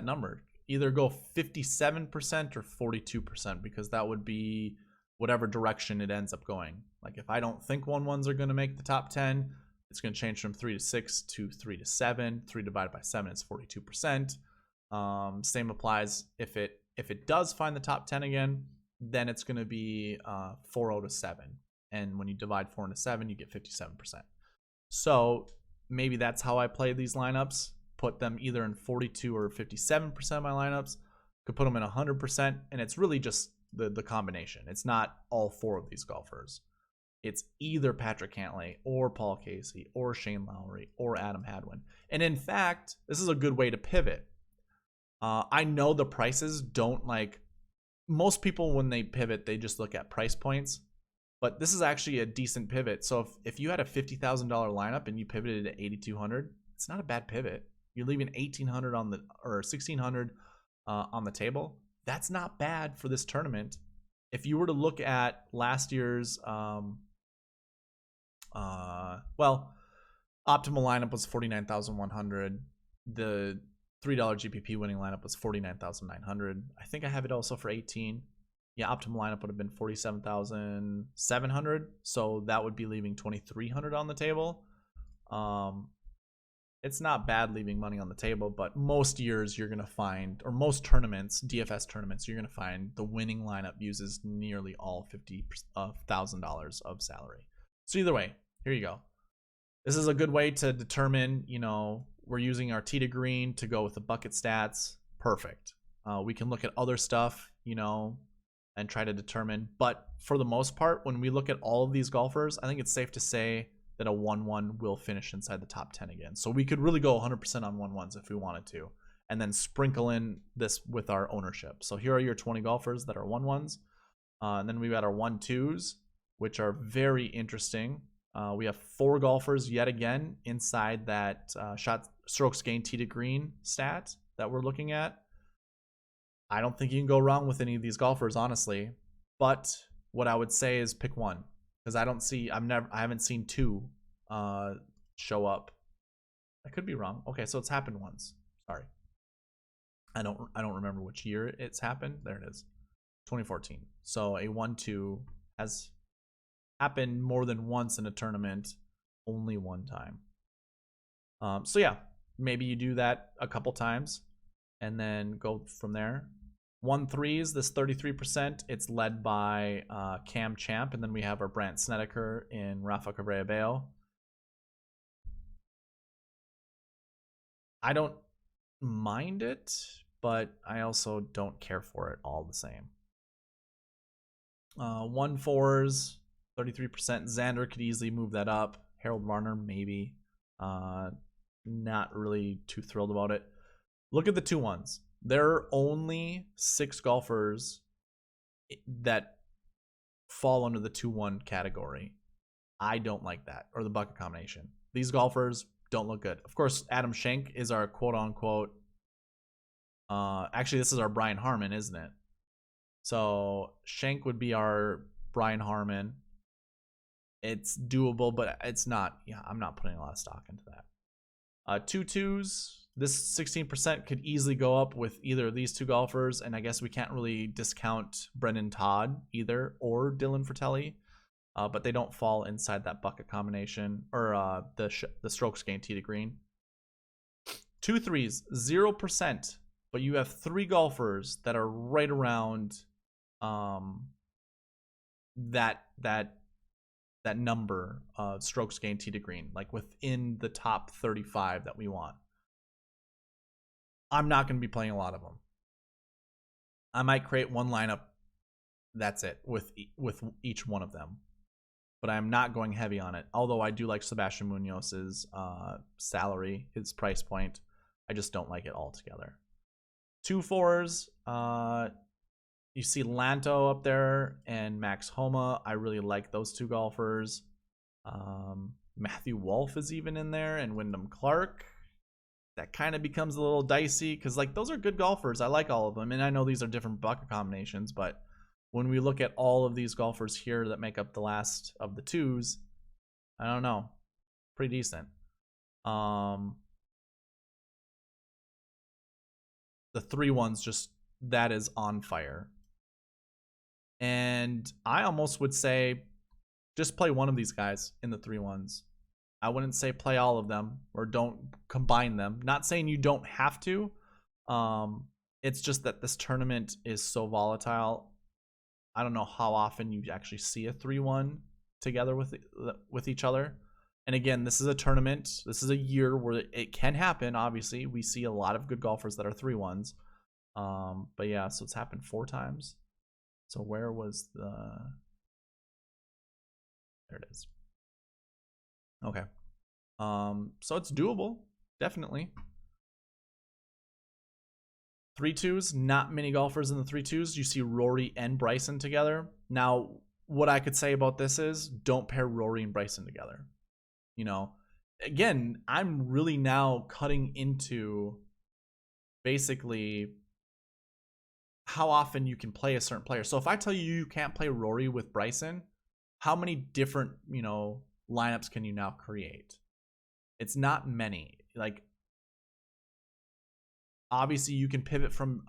number. Either go 57% or 42%, because that would be whatever direction it ends up going. Like if I don't think 1-1s are going to make the top 10, it's going to change from 3 to 6 to 3 to 7. 3 divided by 7 is 42%. Same applies if it does find the top 10 again, then it's going to be 4-0 to 7. And when you divide 4 into 7, you get 57%. So maybe that's how I play these lineups. Put them either in 42 or 57% of my lineups. Could put them in 100%, and it's really just the combination. It's not all 4 of these golfers. It's either Patrick Cantlay or Paul Casey or Shane Lowry or Adam Hadwin. And in fact, this is a good way to pivot. I know the prices don't most people when they pivot, they just look at price points, but this is actually a decent pivot. So if you had a $50,000 lineup and you pivoted at 8,200, it's not a bad pivot. You're leaving 1,800 or 1,600 on the table. That's not bad for this tournament. If you were to look at last year's, optimal lineup was 49,100. The $3 GPP winning lineup was 49,900. I think I have it also for 18. yeah, optimal lineup would have been 47,700. So that would be leaving 2,300 on the table. It's not bad leaving money on the table, but most years you're going to find, or most tournaments, DFS tournaments, you're going to find the winning lineup uses nearly all $50,000 of salary. So either way, here you go. This is a good way to determine, we're using our tee to green to go with the bucket stats. Perfect. We can look at other stuff, and try to determine. But for the most part, when we look at all of these golfers, I think it's safe to say that a 1-1 will finish inside the top 10 again. So we could really go 100% on 1-1s if we wanted to, and then sprinkle in this with our ownership. So here are your 20 golfers that are 1-1s. And then we've got our 1-2s, which are very interesting. We have 4 golfers yet again inside that shot strokes gained tee to green stat that we're looking at. I don't think you can go wrong with any of these golfers, honestly. But what I would say is pick one, because I haven't seen 2 show up. I could be wrong. Okay, so it's happened once. Sorry, I don't remember which year it's happened. There it is, 2014. So a 1-2 has happened more than once in a tournament, only one time. So yeah, maybe you do that a couple times and then go from there. 1-3s, this 33%, it's led by Cam Champ, and then we have our Brandt Snedeker in Rafa Cabrera-Bello. I don't mind it, but I also don't care for it all the same. 1-4s, 33%. Xander could easily move that up. Harold Varner, maybe. Not really too thrilled about it. Look at the 2-1s. There are only 6 golfers that fall under the 2-1 category. I don't like that, or the bucket combination. These golfers don't look good. Of course, Adam Schenk is our quote-unquote... actually, this is our Brian Harman, isn't it? So Schenk would be our Brian Harman. It's doable, but it's not. Yeah, I'm not putting a lot of stock into that. 2-2s. This 16% could easily go up with either of these 2 golfers, and I guess we can't really discount Brendan Todd either, or Dylan Fratelli, but they don't fall inside that bucket combination, or the strokes gained tee to green. 2-3s, 0%, but you have 3 golfers that are right around that number of strokes gained tee to green, like within the top 35 that we want. I'm not going to be playing a lot of them. I might create one lineup, that's it, with each one of them. But I'm not going heavy on it. Although I do like Sebastian Munoz's salary, his price point. I just don't like it altogether. 2-4s, you see Lanto up there and Max Homa. I really like those 2 golfers. Matthew Wolff is even in there, and Wyndham Clark. That kind of becomes a little dicey because, like, those are good golfers. I like all of them, and I know these are different bucket combinations, but when we look at all of these golfers here that make up the last of the 2s, I don't know, pretty decent. The 3-1s, just, that is on fire. And I almost would say just play one of these guys in the 3-1s. I wouldn't say play all of them or don't combine them. Not saying you don't have to. It's just that this tournament is so volatile. I don't know how often you actually see a 3-1 together with each other. And again, this is a tournament. This is a year where it can happen. Obviously, we see a lot of good golfers that are 3-1s. But yeah, so it's happened 4 times. So where was the... There it is. Okay. So it's doable, definitely. 3-2s, not many golfers in the 3-2s. You see Rory and Bryson together. Now, what I could say about this is don't pair Rory and Bryson together. Again, I'm really now cutting into basically how often you can play a certain player. So if I tell you can't play Rory with Bryson, how many different, lineups can you now create? It's not many. Like, obviously you can pivot from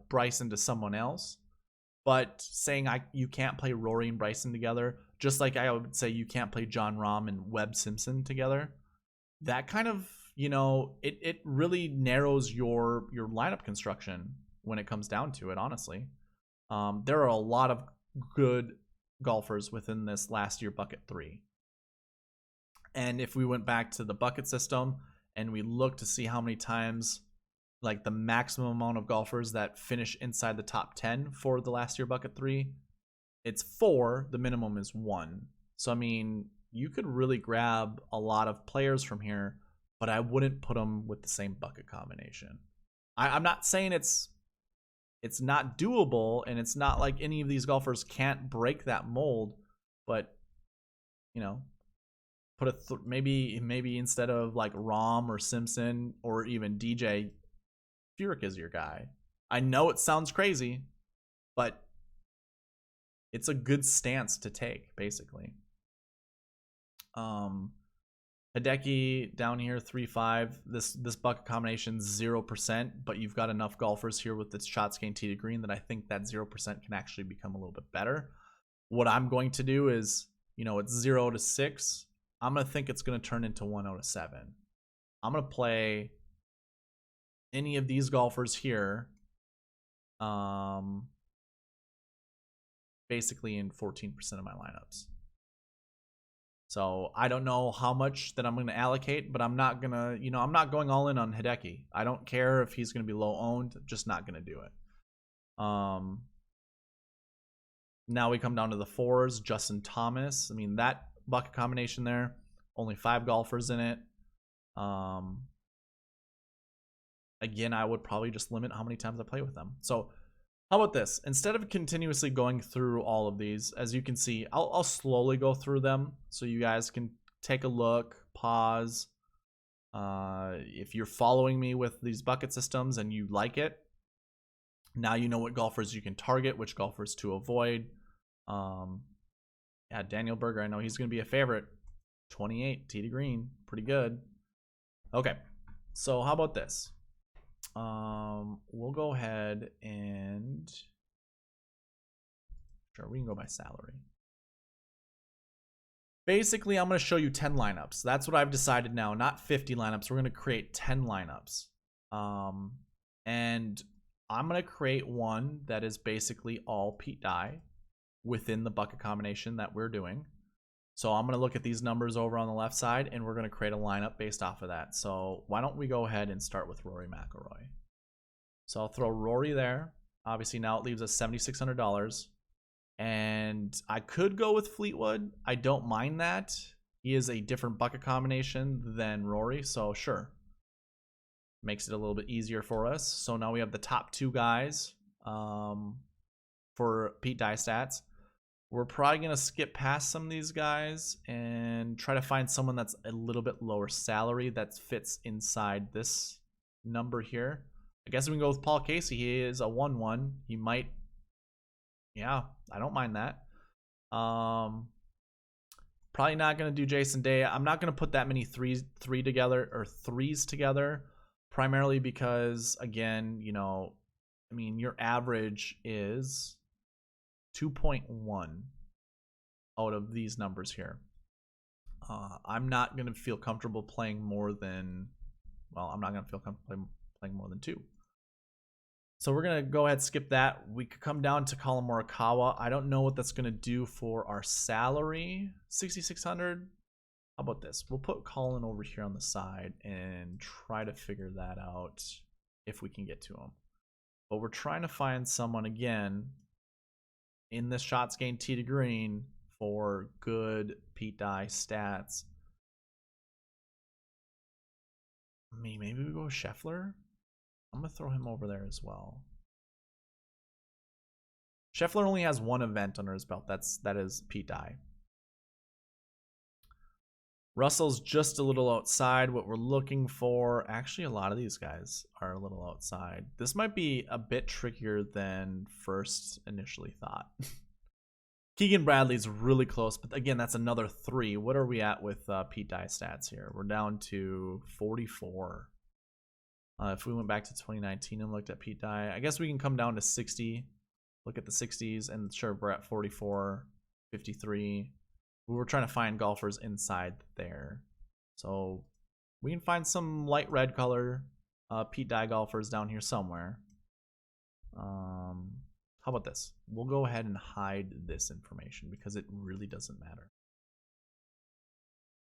Bryson to someone else, but saying you can't play Rory and Bryson together, just like I would say you can't play John Rahm and Webb Simpson together, that kind of, it really narrows your lineup construction when it comes down to it, honestly. There are a lot of good golfers within this last year Bucket 3. And if we went back to the bucket system and we looked to see how many times, like the maximum amount of golfers that finish inside the top 10 for the last year Bucket 3, it's 4. The minimum is 1. So, I mean, you could really grab a lot of players from here, but I wouldn't put them with the same bucket combination. I'm not saying it's not doable, and it's not like any of these golfers can't break that mold, but, put maybe instead of like Rahm or Simpson or even DJ, Furyk is your guy. I know it sounds crazy, but it's a good stance to take, basically. Hideki down here 3-5. This bucket combination 0%, but you've got enough golfers here with its shots gained tee to green that I think that 0% can actually become a little bit better. What I'm going to do is, it's 0 to 6. I'm gonna think it's gonna turn into 1 out of 7. I'm gonna play any of these golfers here, basically in 14% of my lineups. So I don't know how much that I'm going to allocate, but I'm not going to, I'm not going all in on Hideki. I don't care if he's going to be low owned, just not going to do it. Now we come down to the 4s, Justin Thomas. I mean, that bucket combination there, only 5 golfers in it. Again, I would probably just limit how many times I play with them. So how about this? Instead of continuously going through all of these, as you can see, I'll slowly go through them so you guys can take a look, pause. If you're following me with these bucket systems and you like it, now you know what golfers you can target, which golfers to avoid. Yeah, Daniel Berger, I know he's going to be a favorite. 28, tee to green, pretty good. Okay, so how about this? We'll go ahead and sure, we can go by salary. Basically, I'm going to show you 10 lineups. That's what I've decided now, not 50 lineups. We're going to create 10 lineups. And I'm going to create one that is basically all Pete Dye within the bucket combination that we're doing. So I'm going to look at these numbers over on the left side, and we're going to create a lineup based off of that. So why don't we go ahead and start with Rory McIlroy. So I'll throw Rory there. Obviously, now it leaves us $7,600. And I could go with Fleetwood. I don't mind that. He is a different bucket combination than Rory, so sure. Makes it a little bit easier for us. So now we have the top 2 guys for Pete Dye stats. We're probably going to skip past some of these guys and try to find someone that's a little bit lower salary that fits inside this number here. I guess we can go with Paul Casey. He is a 1-1. He might, yeah, I don't mind that. Probably not going to do Jason Day. I'm not going to put that many threes together, primarily because, again, I mean, your average is 2.1 out of these numbers here. I'm not going to feel comfortable playing more than, I'm not going to feel comfortable playing more than 2. So we're going to go ahead and skip that. We could come down to Colin Morikawa. I don't know what that's going to do for our salary. 6,600. How about this? We'll put Colin over here on the side and try to figure that out if we can get to him. But we're trying to find someone, again, in this shots gained tee to green for good Pete Dye stats. Maybe we go with Scheffler. I'm going to throw him over there as well. Scheffler only has 1 event under his belt. That is Pete Dye. Russell's just a little outside what we're looking for. Actually, a lot of these guys are a little outside. This might be a bit trickier than first initially thought. Keegan Bradley's really close, but again, that's another 3. What are we at with Pete Dye stats here? We're down to 44. If we went back to 2019 and looked at Pete Dye, I guess we can come down to 60. look at the 60s, and sure, we're at 44, 53. We were trying to find golfers inside there. So we can find some light red color Pete Dye golfers down here somewhere. How about this? We'll go ahead and hide this information because it really doesn't matter.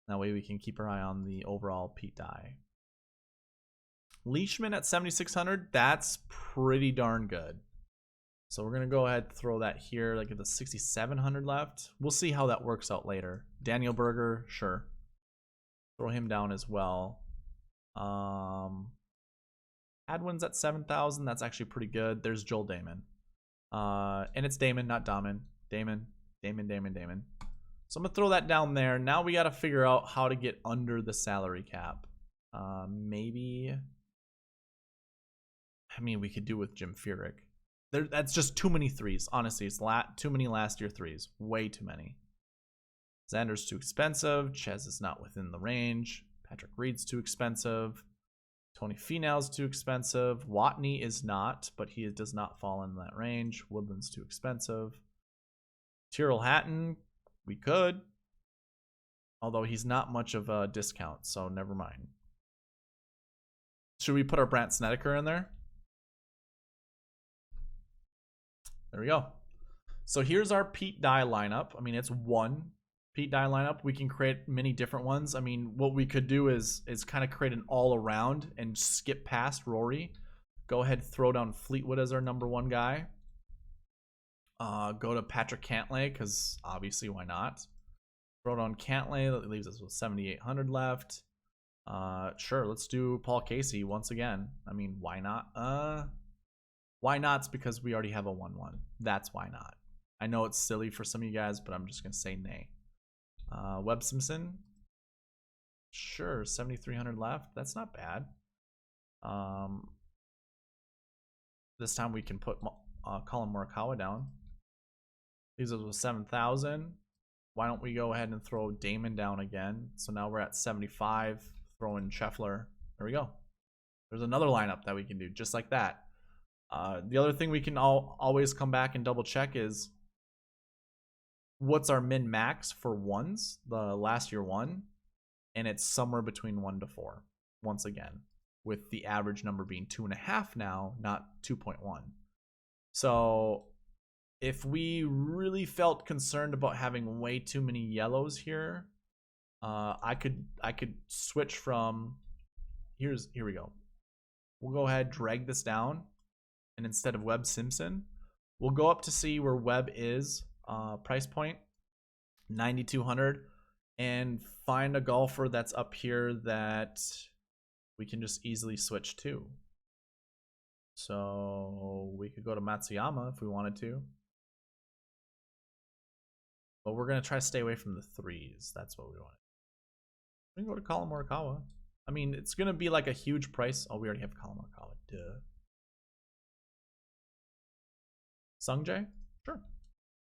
That way we can keep our eye on the overall Pete Dye. Leishman at 7,600, that's pretty darn good. So we're going to go ahead and throw that here, like at the 6,700 left. We'll see how that works out later. Daniel Berger, sure. Throw him down as well. Hadwin's at 7,000. That's actually pretty good. There's Joel Damon. And it's Damon, not Dahmen. Damon. So I'm going to throw that down there. Now we got to figure out how to get under the salary cap. Maybe... I mean, we could do with Jim Furyk. That's just too many threes. Honestly, it's too many last year threes. Way too many. Xander's too expensive. Ches is not within the range. Patrick Reed's too expensive. Tony Finau's too expensive. Watney is not, but he does not fall in that range. Woodland's too expensive. Tyrrell Hatton, we could. Although he's not much of a discount, so never mind. Should we put our Brandt Snedeker in there? There we go. So here's our Pete Dye lineup. I mean, it's one Pete Dye lineup. We can create many different ones. I mean, what we could do is kind of create an all-around and skip past Rory. Go ahead, throw down Fleetwood as our #1 guy. Go to Patrick Cantlay, because obviously, why not? Throw down Cantlay. That leaves us with 7,800 left. Sure, let's do Paul Casey once again. I mean, why not? Why not? It's because we already have a 1-1. That's why not. I know it's silly for some of you guys, but I'm just going to say nay. Webb Simpson. Sure, 7,300 left. That's not bad. This time we can put Colin Morikawa down. Leaves us with 7,000. Why don't we go ahead and throw Damon down again? So now we're at 75. Throw in Scheffler. There we go. There's another lineup that we can do just like that. The other thing we can always come back and double check is what's our min max for ones, the last year one, and it's somewhere between 1 to 4 once again, with the average number being 2.5 now, not 2.1. So if we really felt concerned about having way too many yellows here, I could switch from here we go. We'll go ahead, drag this down. And instead of Webb Simpson, we'll go up to see where Webb is, price point, 9,200, and find a golfer that's up here that we can just easily switch to. So we could go to Matsuyama if we wanted to. But we're going to try to stay away from the threes. That's what we want. We can go to Colin Morikawa. I mean, it's going to be like a huge price. Oh, we already have Colin Morikawa. Duh. Sungjae? Sure.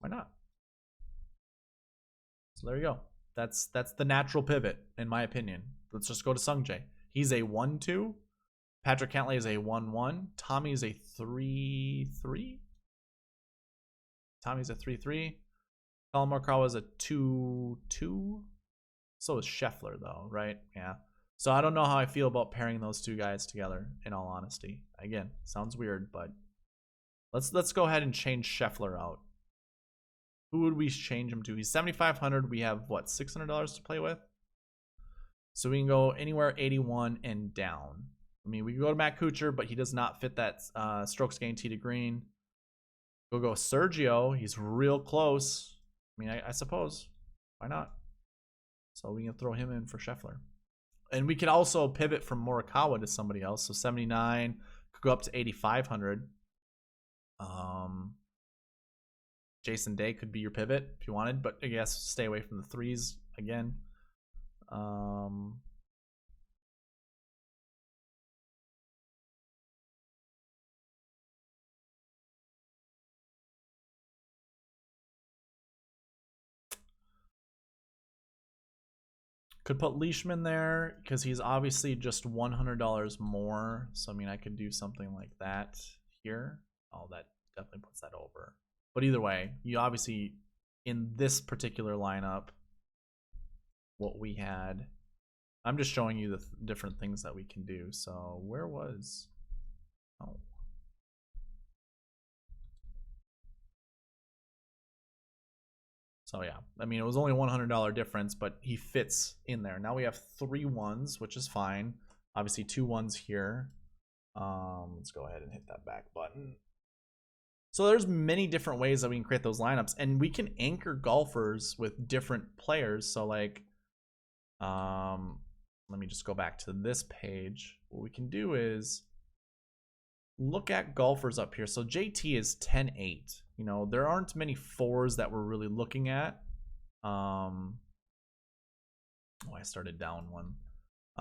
Why not? So there you go. That's the natural pivot, in my opinion. Let's just go to Sungjae. He's a 1-2. Patrick Cantlay is a 1-1. Tommy is a 3-3. Tommy's a 3-3. Colin Morikawa is a 2-2. So is Scheffler, though, right? Yeah. So I don't know how I feel about pairing those two guys together, in all honesty. Again, sounds weird, but let's go ahead and change Scheffler out. Who would we change him to? He's 7,500. We have, what, $600 to play with? So we can go anywhere 81 and down. I mean, we can go to Matt Kuchar, but he does not fit that strokes gained tee to green. We'll go Sergio. He's real close. I mean, I suppose. Why not? So we can throw him in for Scheffler. And we can also pivot from Morikawa to somebody else. So 79 could go up to 8,500. Jason Day could be your pivot if you wanted, but I guess stay away from the threes again. Could put Leishman there because he's obviously just $100 more. So I mean, I could do something like that here. Oh, that definitely puts that over. But either way, you obviously, in this particular lineup, what we had, I'm just showing you the different things that we can do. So where was, oh. So yeah, I mean, it was only a $100 difference, but he fits in there. Now we have 3 ones, which is fine. Obviously 2 ones here. Let's go ahead and hit that back button. So there's many different ways that we can create those lineups, and we can anchor golfers with different players. So like, let me just go back to this page. What we can do is look at golfers up here. So JT is 10-8. You know, there aren't many 4s that we're really looking at. Oh, I started down one.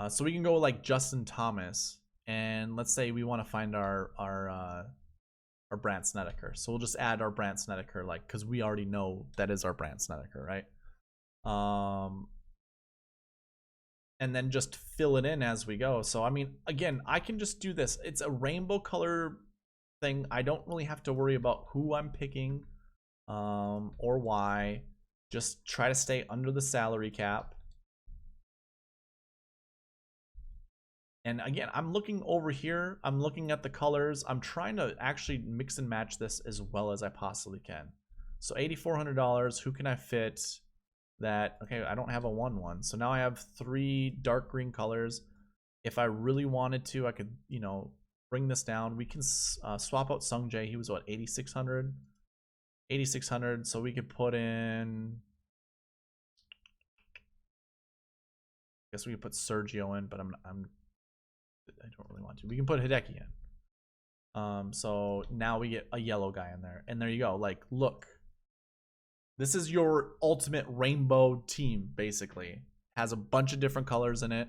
So we can go like Justin Thomas, and let's say we want to find our Brandt Snedeker. So we'll just add our Brandt Snedeker, like, because we already know that is our Brandt Snedeker, right? And then just fill it in as we go. So I mean, again, I can just do this. It's a rainbow color thing. I don't really have to worry about who I'm picking or why. Just try to stay under the salary cap. And again, I'm looking over here. I'm looking at the colors. I'm trying to actually mix and match this as well as I possibly can. So $8,400, who can I fit that? Okay, I don't have a 1-1. So now I have 3 dark green colors. If I really wanted to, I could, you know, bring this down. We can swap out Sung Jae. He was what, 8,600? 8,600. So we could put in, I guess we could put Sergio in, but I don't really want to. We can put Hideki in. So now we get a yellow guy in there. And there you go. Like, look. This is your ultimate rainbow team, basically. Has a bunch of different colors in it.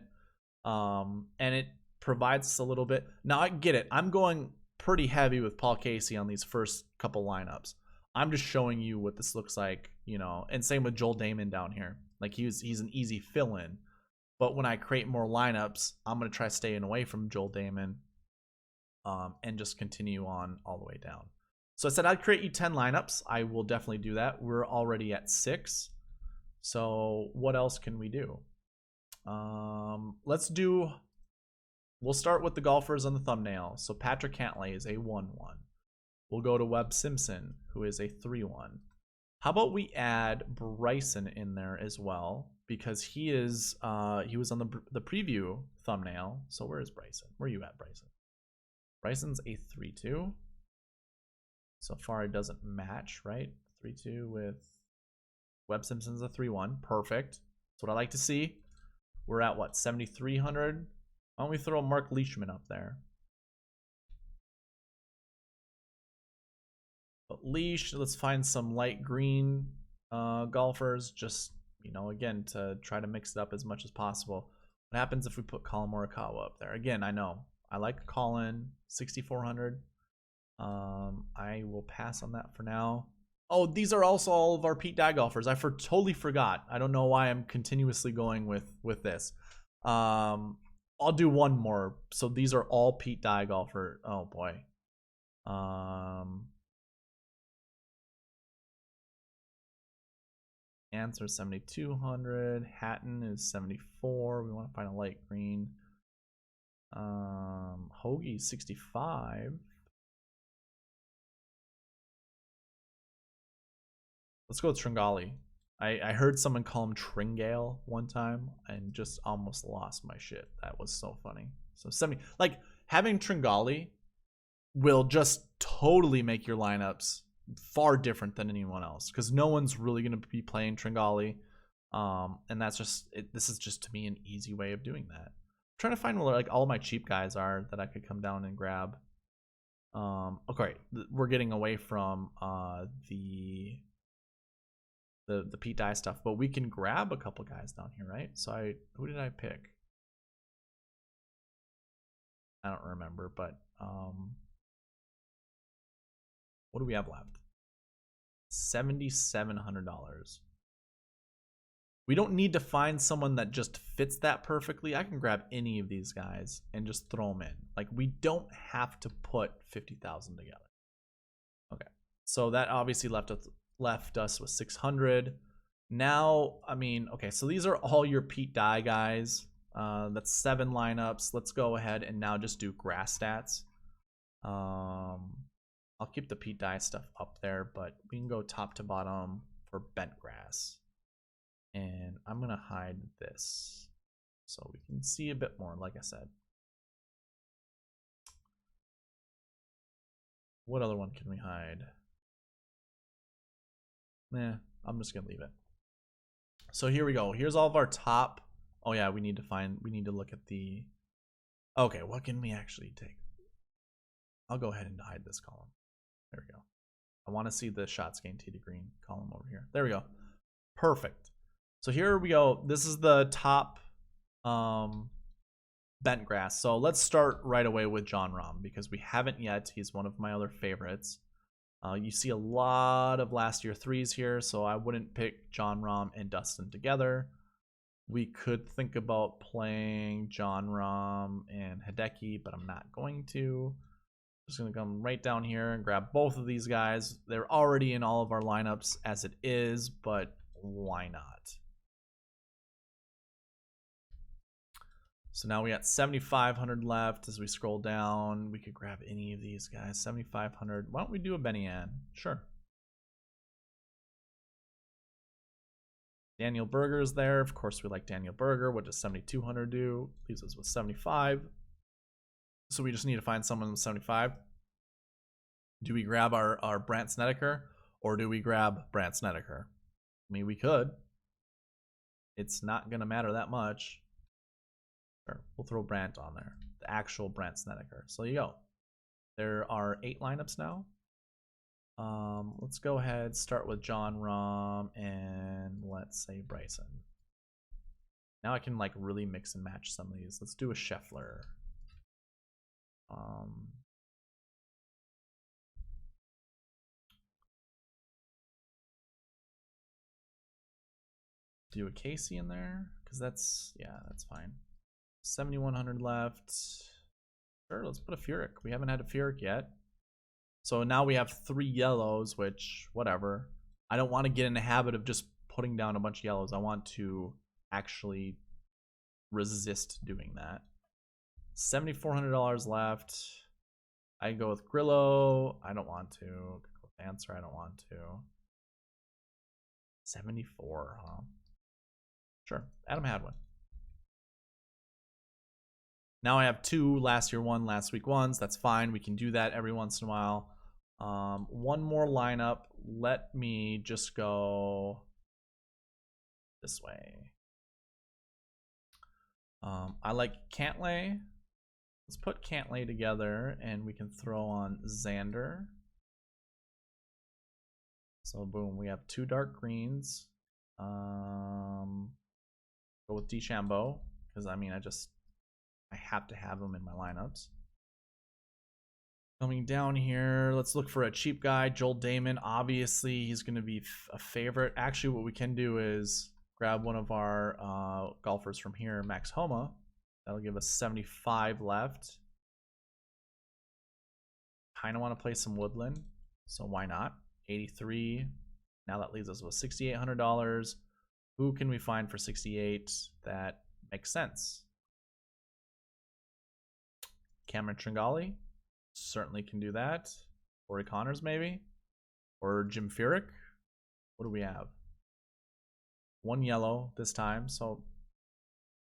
And it provides us a little bit. Now, I get it. I'm going pretty heavy with Paul Casey on these first couple lineups. I'm just showing you what this looks like, you know. And same with Joel Damon down here. Like, he's an easy fill-in. But when I create more lineups, I'm going to try staying away from Joel Damon and just continue on all the way down. So I said I'd create you 10 lineups. I will definitely do that. We're already at 6. So what else can we do? We'll start with the golfers on the thumbnail. So Patrick Cantlay is a 1-1. We'll go to Webb Simpson, who is a 3-1. How about we add Bryson in there as well? Because he was on the preview thumbnail. So where is Bryson? Where are you at, Bryson? Bryson's a 3-2. So far it doesn't match, right? 3-2 with Webb Simpson's a 3-1. Perfect. That's what I like to see. We're at what, 7,300? Why don't we throw Mark Leishman up there? But Leash, let's find some light green golfers, just, you know, again, to try to mix it up as much as possible. What happens if we put Colin Morikawa up there? Again, I know I like Colin, 6,400. I will pass on that for now. Oh, these are also all of our Pete Dye golfers. I totally forgot. I don't know why I'm continuously going with this. I'll do one more. So these are all Pete Dye golfer. Oh boy. Answer 7,200. Hatton is 74. We want to find a light green. Hoagie 65. Let's go with Tringali. I heard someone call him Tringale one time and just almost lost my shit. That was so funny. So 70, like, having Tringali will just totally make your lineups far different than anyone else, because no one's really going to be playing Tringali. And that's just this is just, to me, an easy way of doing that. I'm trying to find where like all my cheap guys are that I could come down and grab. Okay, we're getting away from the Pete Dye stuff, but we can grab a couple guys down here, right? So who did I pick? I don't remember, but what do we have left? $7,700. We don't need to find someone that just fits that perfectly. I can grab any of these guys and just throw them in. Like, we don't have to put 50,000 together. Okay, So that obviously left us with 600. Now, I mean, okay, so these are all your Pete Dye guys. That's 7 lineups. Let's go ahead and now just do grass stats. I'll keep the Pete Dye stuff up there, but we can go top to bottom for bent grass. And I'm gonna hide this so we can see a bit more, like I said. What other one can we hide? Nah, I'm just gonna leave it. So here we go. Here's all of our top. Oh yeah, we need to look at the. Okay, what can we actually take? I'll go ahead and hide this column. There we go. I want to see the shots gained tee to green column over here. There we go. Perfect. So here we go. This is the top bent grass. So let's start right away with Jon Rahm because we haven't yet. He's one of my other favorites. You see a lot of last year threes here, so I wouldn't pick Jon Rahm and Dustin together. We could think about playing Jon Rahm and Hideki, but I'm not going to. Just going to come right down here and grab both of these guys. They're already in all of our lineups as it is, but why not? So now we got 7,500 left. As we scroll down, we could grab any of these guys. 7,500. Why don't we do a Benny Ann? Sure. Daniel Berger is there. Of course, we like Daniel Berger. What does 7,200 do? Leaves us with 75. So we just need to find someone with 75. Do we grab our Brandt Snedeker or do we grab Brandt Snedeker? I mean, we could. It's not going to matter that much. Sure, we'll throw Brandt on there. The actual Brandt Snedeker. So there you go. There are 8 lineups now. Let's go ahead, start with Jon Rahm and let's say Bryson. Now I can like really mix and match some of these. Let's do a Scheffler. Do a Casey in there because that's fine. 7,100 left. Sure, let's put a Furyk. We haven't had a Furyk yet. So now we have 3 yellows, which, whatever. I don't want to get in the habit of just putting down a bunch of yellows. I want to actually resist doing that. $7,400 left. I can go with Grillo. I don't want to. Go with Answer. I don't want to. 74, huh? Sure. Adam Hadwin. Now I have 2 last year 1, last week 1s. That's fine. We can do that every once in a while. One more lineup. Let me just go this way. I like Cantlay. Let's put Cantlay together and we can throw on Xander. So boom, we have 2 dark greens. Go with DeChambeau because I mean I have to have him in my lineups. Coming down here, let's look for a cheap guy. Joel Damon, obviously he's going to be a favorite. Actually, what we can do is grab one of our golfers from here, Max Homa. That'll give us 75 left. Kind of want to play some Woodland, so why not? 83. Now that leaves us with $6,800. Who can we find for 68 that makes sense? Cameron Tringali certainly can do that. Corey Connors maybe, or Jim Furyk. What do we have? 1 yellow this time, so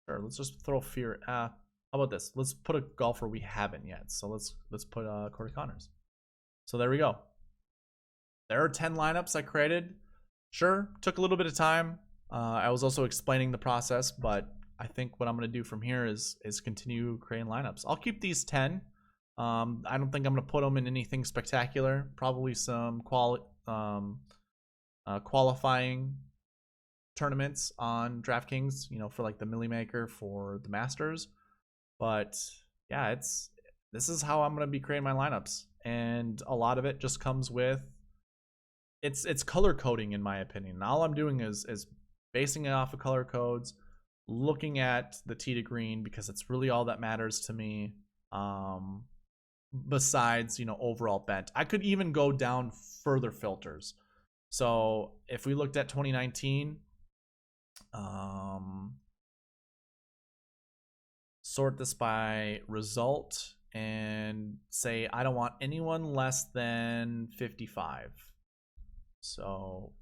sure. Let's just throw Furyk. How about this? Let's put a golfer we haven't yet. So let's put Corey Connors. So there we go. There are 10 lineups I created. Sure, took a little bit of time. I was also explaining the process, but I think what I'm going to do from here is continue creating lineups. I'll keep these 10. I don't think I'm going to put them in anything spectacular. Probably some qualifying tournaments on DraftKings, you know, for like the Millie Maker for the Masters. But yeah, this is how I'm going to be creating my lineups, and a lot of it just comes with it's color coding, in my opinion. All I'm doing is basing it off of color codes, looking at the tee to green because it's really all that matters to me. besides, overall bent. I could even go down further filters. So if we looked at 2019, sort this by result and say I don't want anyone less than 55. So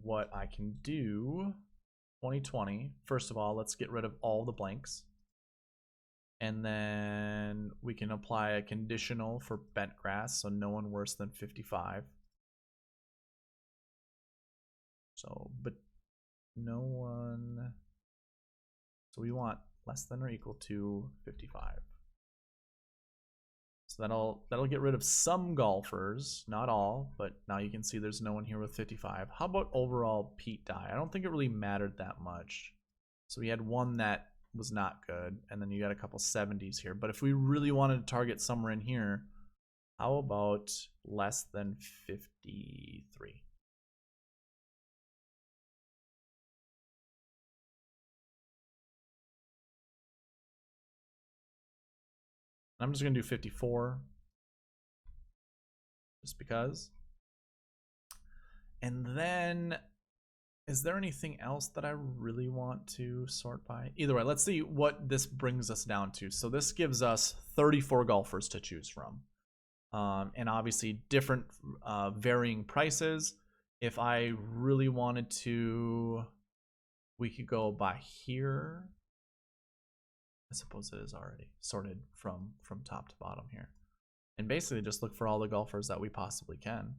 what I can do, 2020, first of all, let's get rid of all the blanks. And then we can apply a conditional for bent grass, so no one worse than 55. So, but no one, so we want less than or equal to 55. So that'll get rid of some golfers, not all, but now you can see there's no one here with 55. How about overall Pete Dye? I don't think it really mattered that much. So we had one that was not good, and then you got a couple 70s here. But if we really wanted to target somewhere in here, how about less than 53? I'm just gonna do 54, just because. And then, is there anything else that I really want to sort by? Either way, let's see what this brings us down to. So this gives us 34 golfers to choose from. And obviously different varying prices. If I really wanted to, we could go by here. I suppose it is already sorted from top to bottom here. And basically just look for all the golfers that we possibly can.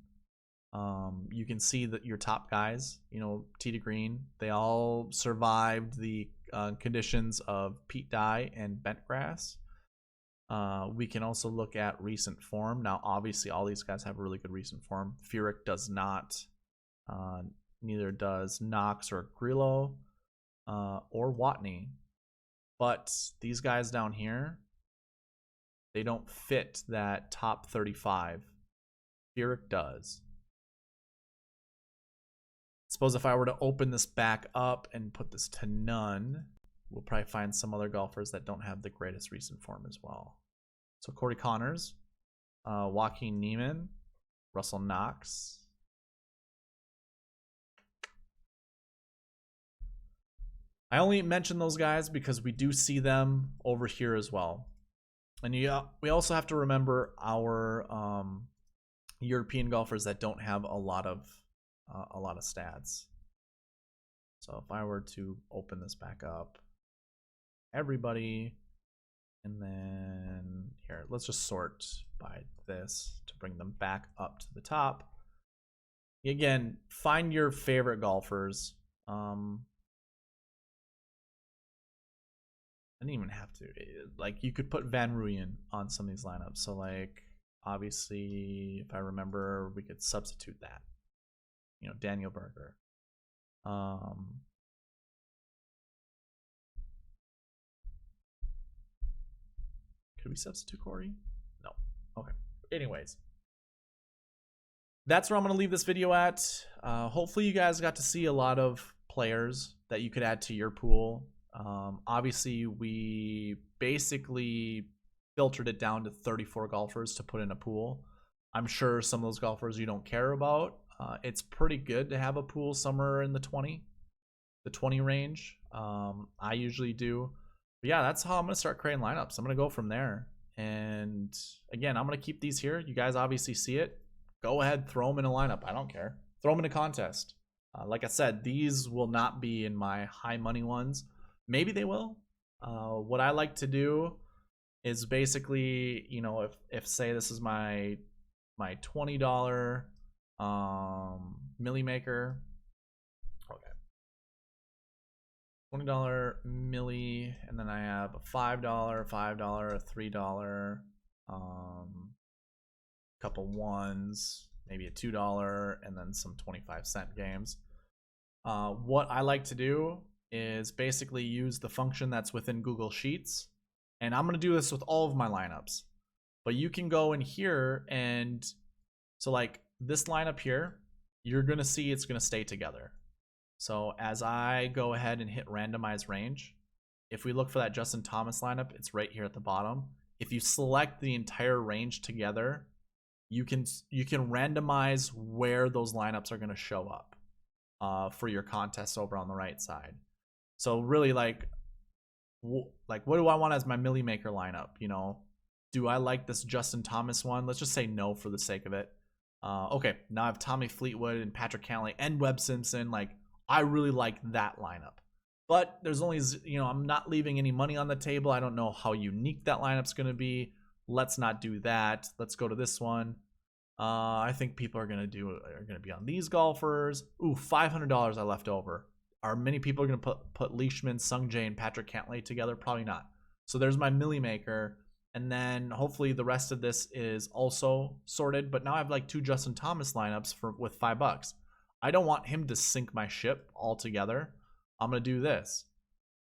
You can see that your top guys, tee to green, they all survived the conditions of Pete Dye and bent grass. We can also look at recent form. Now, obviously, all these guys have really good recent form. Furyk does not. Neither does Knox or Grillo or Watney. But these guys down here, they don't fit that top 35. Furyk does. Suppose if I were to open this back up and put this to none, we'll probably find some other golfers that don't have the greatest recent form as well. So Corey Connors, Joaquin Neiman, Russell Knox. I only mention those guys because we do see them over here as well. And we also have to remember our European golfers that don't have a lot of stats. So if I were to open this back up, everybody, and then here, let's just sort by this to bring them back up to the top. Again, find your favorite golfers. I didn't even have to. Like, you could put Van Rooyen on some of these lineups. So, like, obviously, if I remember, we could substitute that. Daniel Berger. Could we substitute Corey? No. Okay. Anyways. That's where I'm going to leave this video at. Hopefully, you guys got to see a lot of players that you could add to your pool. Obviously, we basically filtered it down to 34 golfers to put in a pool. I'm sure some of those golfers you don't care about. It's pretty good to have a pool somewhere in the 20 range. I usually do. But yeah, that's how I'm going to start creating lineups. I'm going to go from there. And again, I'm going to keep these here. You guys obviously see it. Go ahead, throw them in a lineup. I don't care. Throw them in a contest. Like I said, these will not be in my high money ones. Maybe they will. What I like to do is basically, if say this is my $20 milli maker. Okay. $20 milli, and then I have a $5, a $3, couple ones, maybe a $2, and then some 25-cent games. What I like to do is basically use the function that's within Google Sheets. And I'm going to do this with all of my lineups. But you can go in here and, so like this lineup here, you're going to see it's going to stay together. So as I go ahead and hit randomize range, if we look for that Justin Thomas lineup, it's right here at the bottom. if you select the entire range together, you can randomize where those lineups are going to show up for your contest over on the right side. So really, like what do I want as my Millie Maker lineup? You know, do I like this Justin Thomas one? Let's just say no for the sake of it. Okay, now I have Tommy Fleetwood and Patrick Cantlay and Webb Simpson. Like, I really like that lineup. But there's only, you know, I'm not leaving any money on the table. I don't know how unique that lineup's going to be. Let's not do that. Let's go to this one. I think people are going to be on these golfers. Ooh, $500 I left over. Are many people going to put Leishman, Sungjae, and Patrick Cantlay together? Probably not. So there's my Millie Maker. And then hopefully the rest of this is also sorted. But now I have like 2 Justin Thomas lineups with $5. I don't want him to sink my ship altogether. I'm going to do this.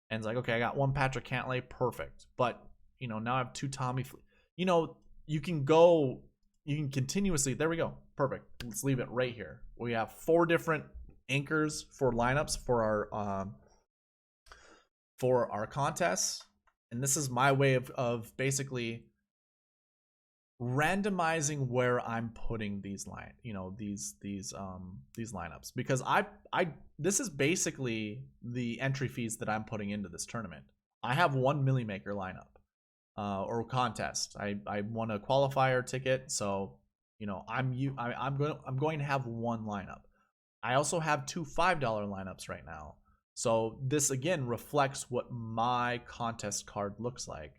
And it's like, okay, I got 1 Patrick Cantlay. Perfect. But, you know, now I have 2 Tommy. You know, you can continuously. There we go. Perfect. Let's leave it right here. We have 4 different anchors for lineups for our contests. And this is my way of basically randomizing where I'm putting these lineups, because this is basically the entry fees that I'm putting into this tournament. I have 1 Millie Maker lineup or contest. I won a qualifier ticket, so you know I'm going to have 1 lineup. I also have 2 $5 lineups right now. So this again reflects what my contest card looks like.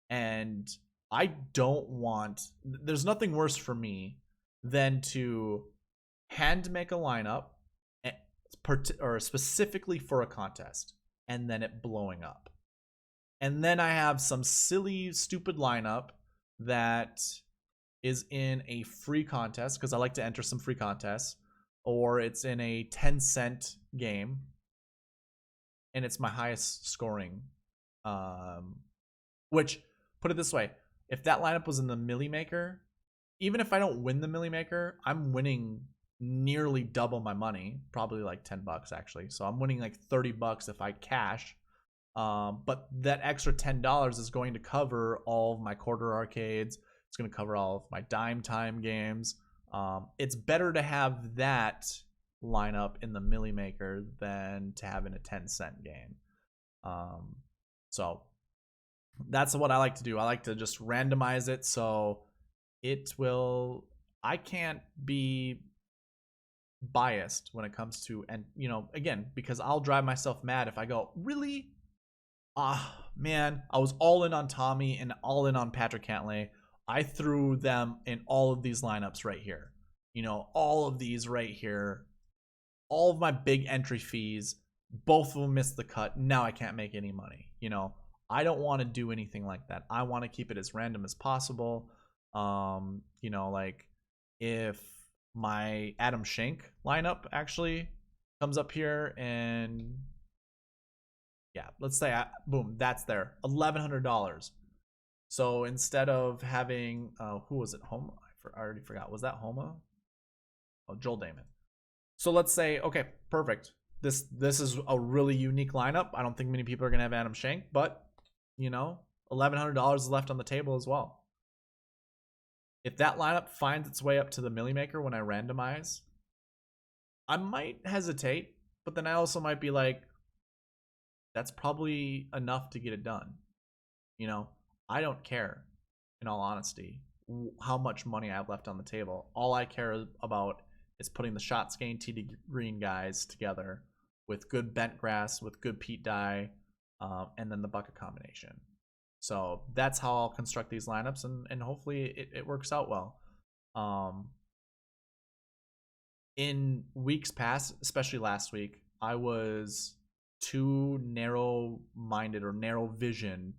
And I don't want, there's nothing worse for me than to hand make a lineup or specifically for a contest and then it blowing up. And then I have some silly, stupid lineup that is in a free contest, because I like to enter some free contests, or it's in a 10-cent game and it's my highest scoring. Which, put it this way, if that lineup was in the Millie Maker, even if I don't win the Millie Maker, I'm winning nearly double my money, probably like $10 actually. So I'm winning like $30 if I cash. But that extra $10 is going to cover all of my quarter arcades. It's going to cover all of my dime time games. It's better to have that lineup in the Millie Maker than to have in a 10-cent game. So that's what I like to do. I like to just randomize it so I can't be biased when it comes to, and you know, again, because I'll drive myself mad if I go, really? Man, I was all in on Tommy and all in on Patrick Cantlay. I threw them in all of these lineups right here. You know, all of these right here. All of my big entry fees, both of them missed the cut. Now I can't make any money. You know, I don't want to do anything like that. I want to keep it as random as possible. You know, like if my Adam Schenk lineup actually comes up here and yeah, let's say boom, that's there, $1,100. So instead of having who was it? Homa? I already forgot. Was that Homa? Oh, Joel Damon. So let's say, okay, perfect. This is a really unique lineup. I don't think many people are gonna have Adam Schenk, but you know, $1,100 is left on the table as well. If that lineup finds its way up to the Millie Maker when I randomize, I might hesitate, but then I also might be like, that's probably enough to get it done. You know, I don't care, in all honesty, how much money I have left on the table. All I care about is putting the shots gained TD Green guys together with good bent grass, with good peat dye, and then the bucket combination. So that's how I'll construct these lineups, and hopefully it works out well. In weeks past, especially last week, I was too narrow-minded or narrow vision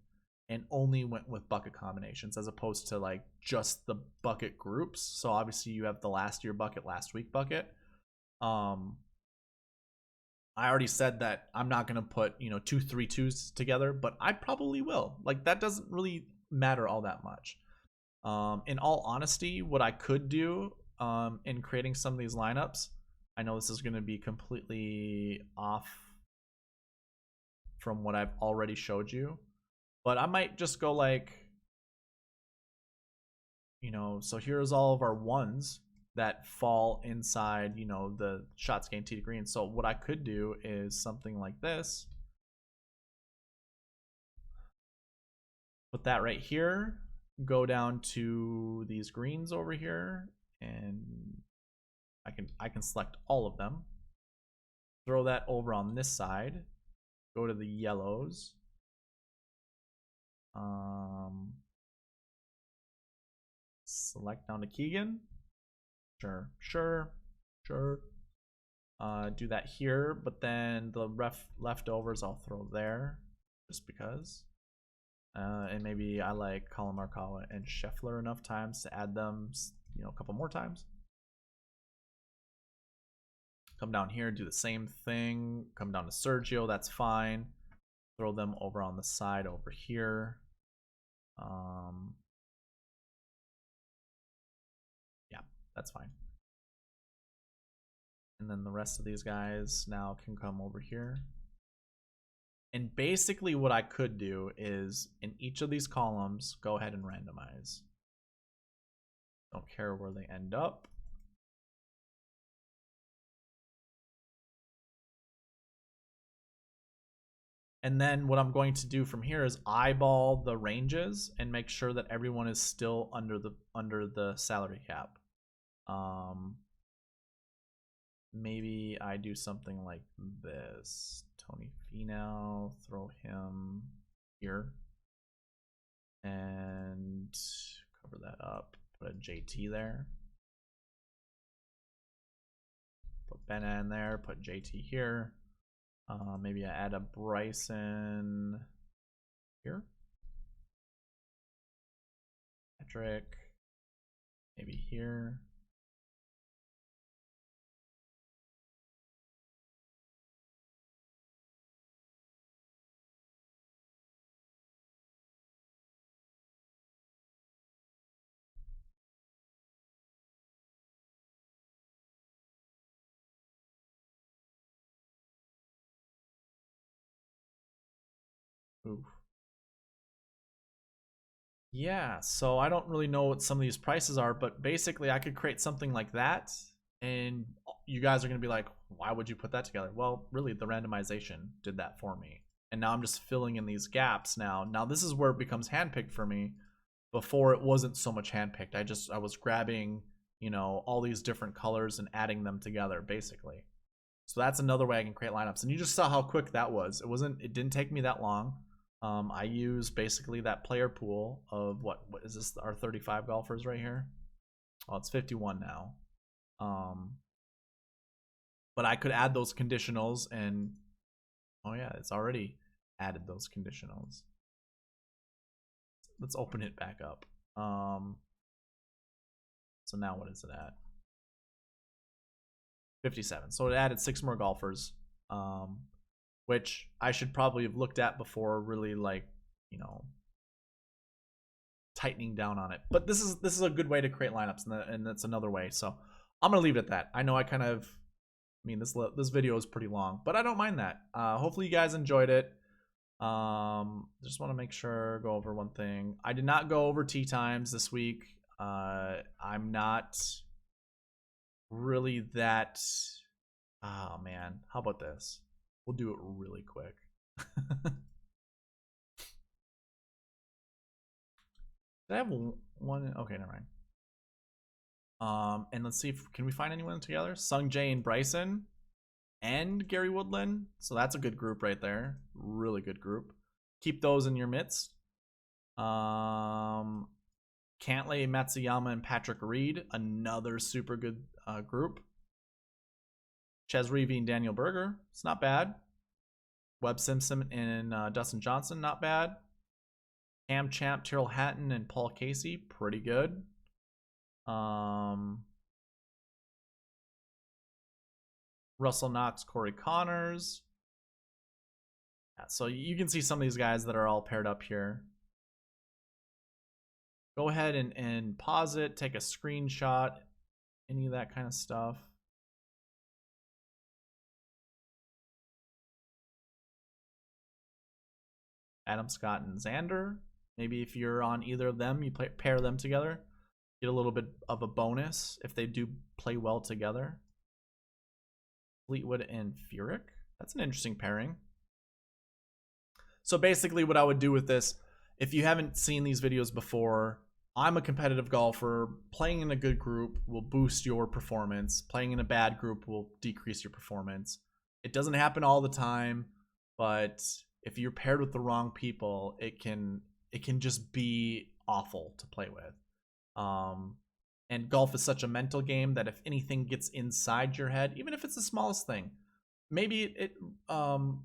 and only went with bucket combinations as opposed to like just the bucket groups. So obviously you have the last year bucket, last week bucket. I already said that I'm not going to put, you know, 2 3-2s together, but I probably will. Like, that doesn't really matter all that much. In all honesty, what I could do in creating some of these lineups, I know this is going to be completely off from what I've already showed you, but I might just go like you know, so here's all of our ones that fall inside, you know, the shots gained T to green. So what I could do is something like this. Put that right here, go down to these greens over here, and I can select all of them. Throw that over on this side. Go to the yellows. Select down to Keegan. Sure. Do that here, but then the leftovers I'll throw there, just because. And maybe I like Colin Markawa and Scheffler enough times to add them, you know, a couple more times. Come down here, do the same thing. Come down to Sergio, that's fine. Throw them over on the side over here. Yeah, that's fine. And then the rest of these guys now can come over here. And basically what I could do is in each of these columns, go ahead and randomize. Don't care where they end up. And then what I'm going to do from here is eyeball the ranges and make sure that everyone is still under the salary cap. Maybe I do something like this. Tony Finau, throw him here. And cover that up. Put a JT there. Put Benna in there. Put JT here. Maybe I add a Bryson here. Patrick. Maybe here. Oof. Yeah, so I don't really know what some of these prices are, but basically I could create something like that, and you guys are going to be like, why would you put that together? Well, really, the randomization did that for me. And now I'm just filling in these gaps now. Now this is where it becomes handpicked for me. Before it wasn't so much handpicked. I was grabbing, you know, all these different colors and adding them together, basically. So that's another way I can create lineups. And you just saw how quick that was. It didn't take me that long. I use basically that player pool of what is this, our 35 golfers right here? Oh, it's 51 now. But I could add those conditionals, and oh yeah, it's already added those conditionals. Let's open it back up. So now what is it at? 57. So it added 6 more golfers, which I should probably have looked at before really, like, you know, tightening down on it. But this is a good way to create lineups, and that's another way. So I'm gonna leave it at that. I know I kind of, I mean, this video is pretty long, but I don't mind that. Hopefully you guys enjoyed it. Just want to make sure, go over one thing. I did not go over tee times this week. I'm not really that. Oh man, how about this? We'll do it really quick. Did I have one? Okay, never mind. And let's see if can we find anyone together. Sung Jae and Bryson and Gary Woodland. So that's a good group right there. Really good group. Keep those in your midst. Cantlay, Matsuyama, and Patrick Reed. Another super good group. Ches Reavie and Daniel Berger. It's not bad. Webb Simpson and Dustin Johnson. Not bad. Cam Champ, Tyrrell Hatton, and Paul Casey. Pretty good. Russell Knox, Corey Connors. Yeah, so you can see some of these guys that are all paired up here. Go ahead and pause it, take a screenshot, any of that kind of stuff. Adam Scott and Xander. Maybe if you're on either of them, you pair them together. get a little bit of a bonus if they do play well together. Fleetwood and Furyk. That's an interesting pairing. So basically what I would do with this, if you haven't seen these videos before, I'm a competitive golfer. Playing in a good group will boost your performance. Playing in a bad group will decrease your performance. It doesn't happen all the time, but if you're paired with the wrong people, it can just be awful to play with. And golf is such a mental game that if anything gets inside your head, even if it's the smallest thing, maybe it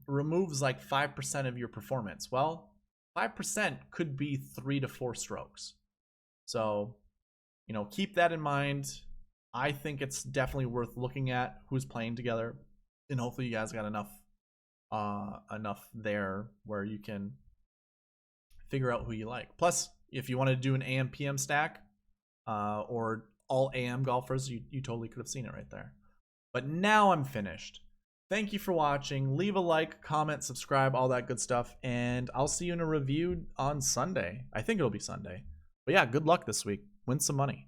removes like 5% of your performance. Well, 5% could be 3 to 4 strokes. So, you know, keep that in mind. I think it's definitely worth looking at who's playing together, and hopefully you guys got enough there where you can figure out who you like. Plus, if you want to do an AM PM stack or all AM golfers, you totally could have seen it right there. But now I'm finished. Thank you for watching. Leave a like, comment, subscribe, all that good stuff, and I'll see you in a review on Sunday. I think it'll be Sunday. But yeah, good luck this week. Win some money.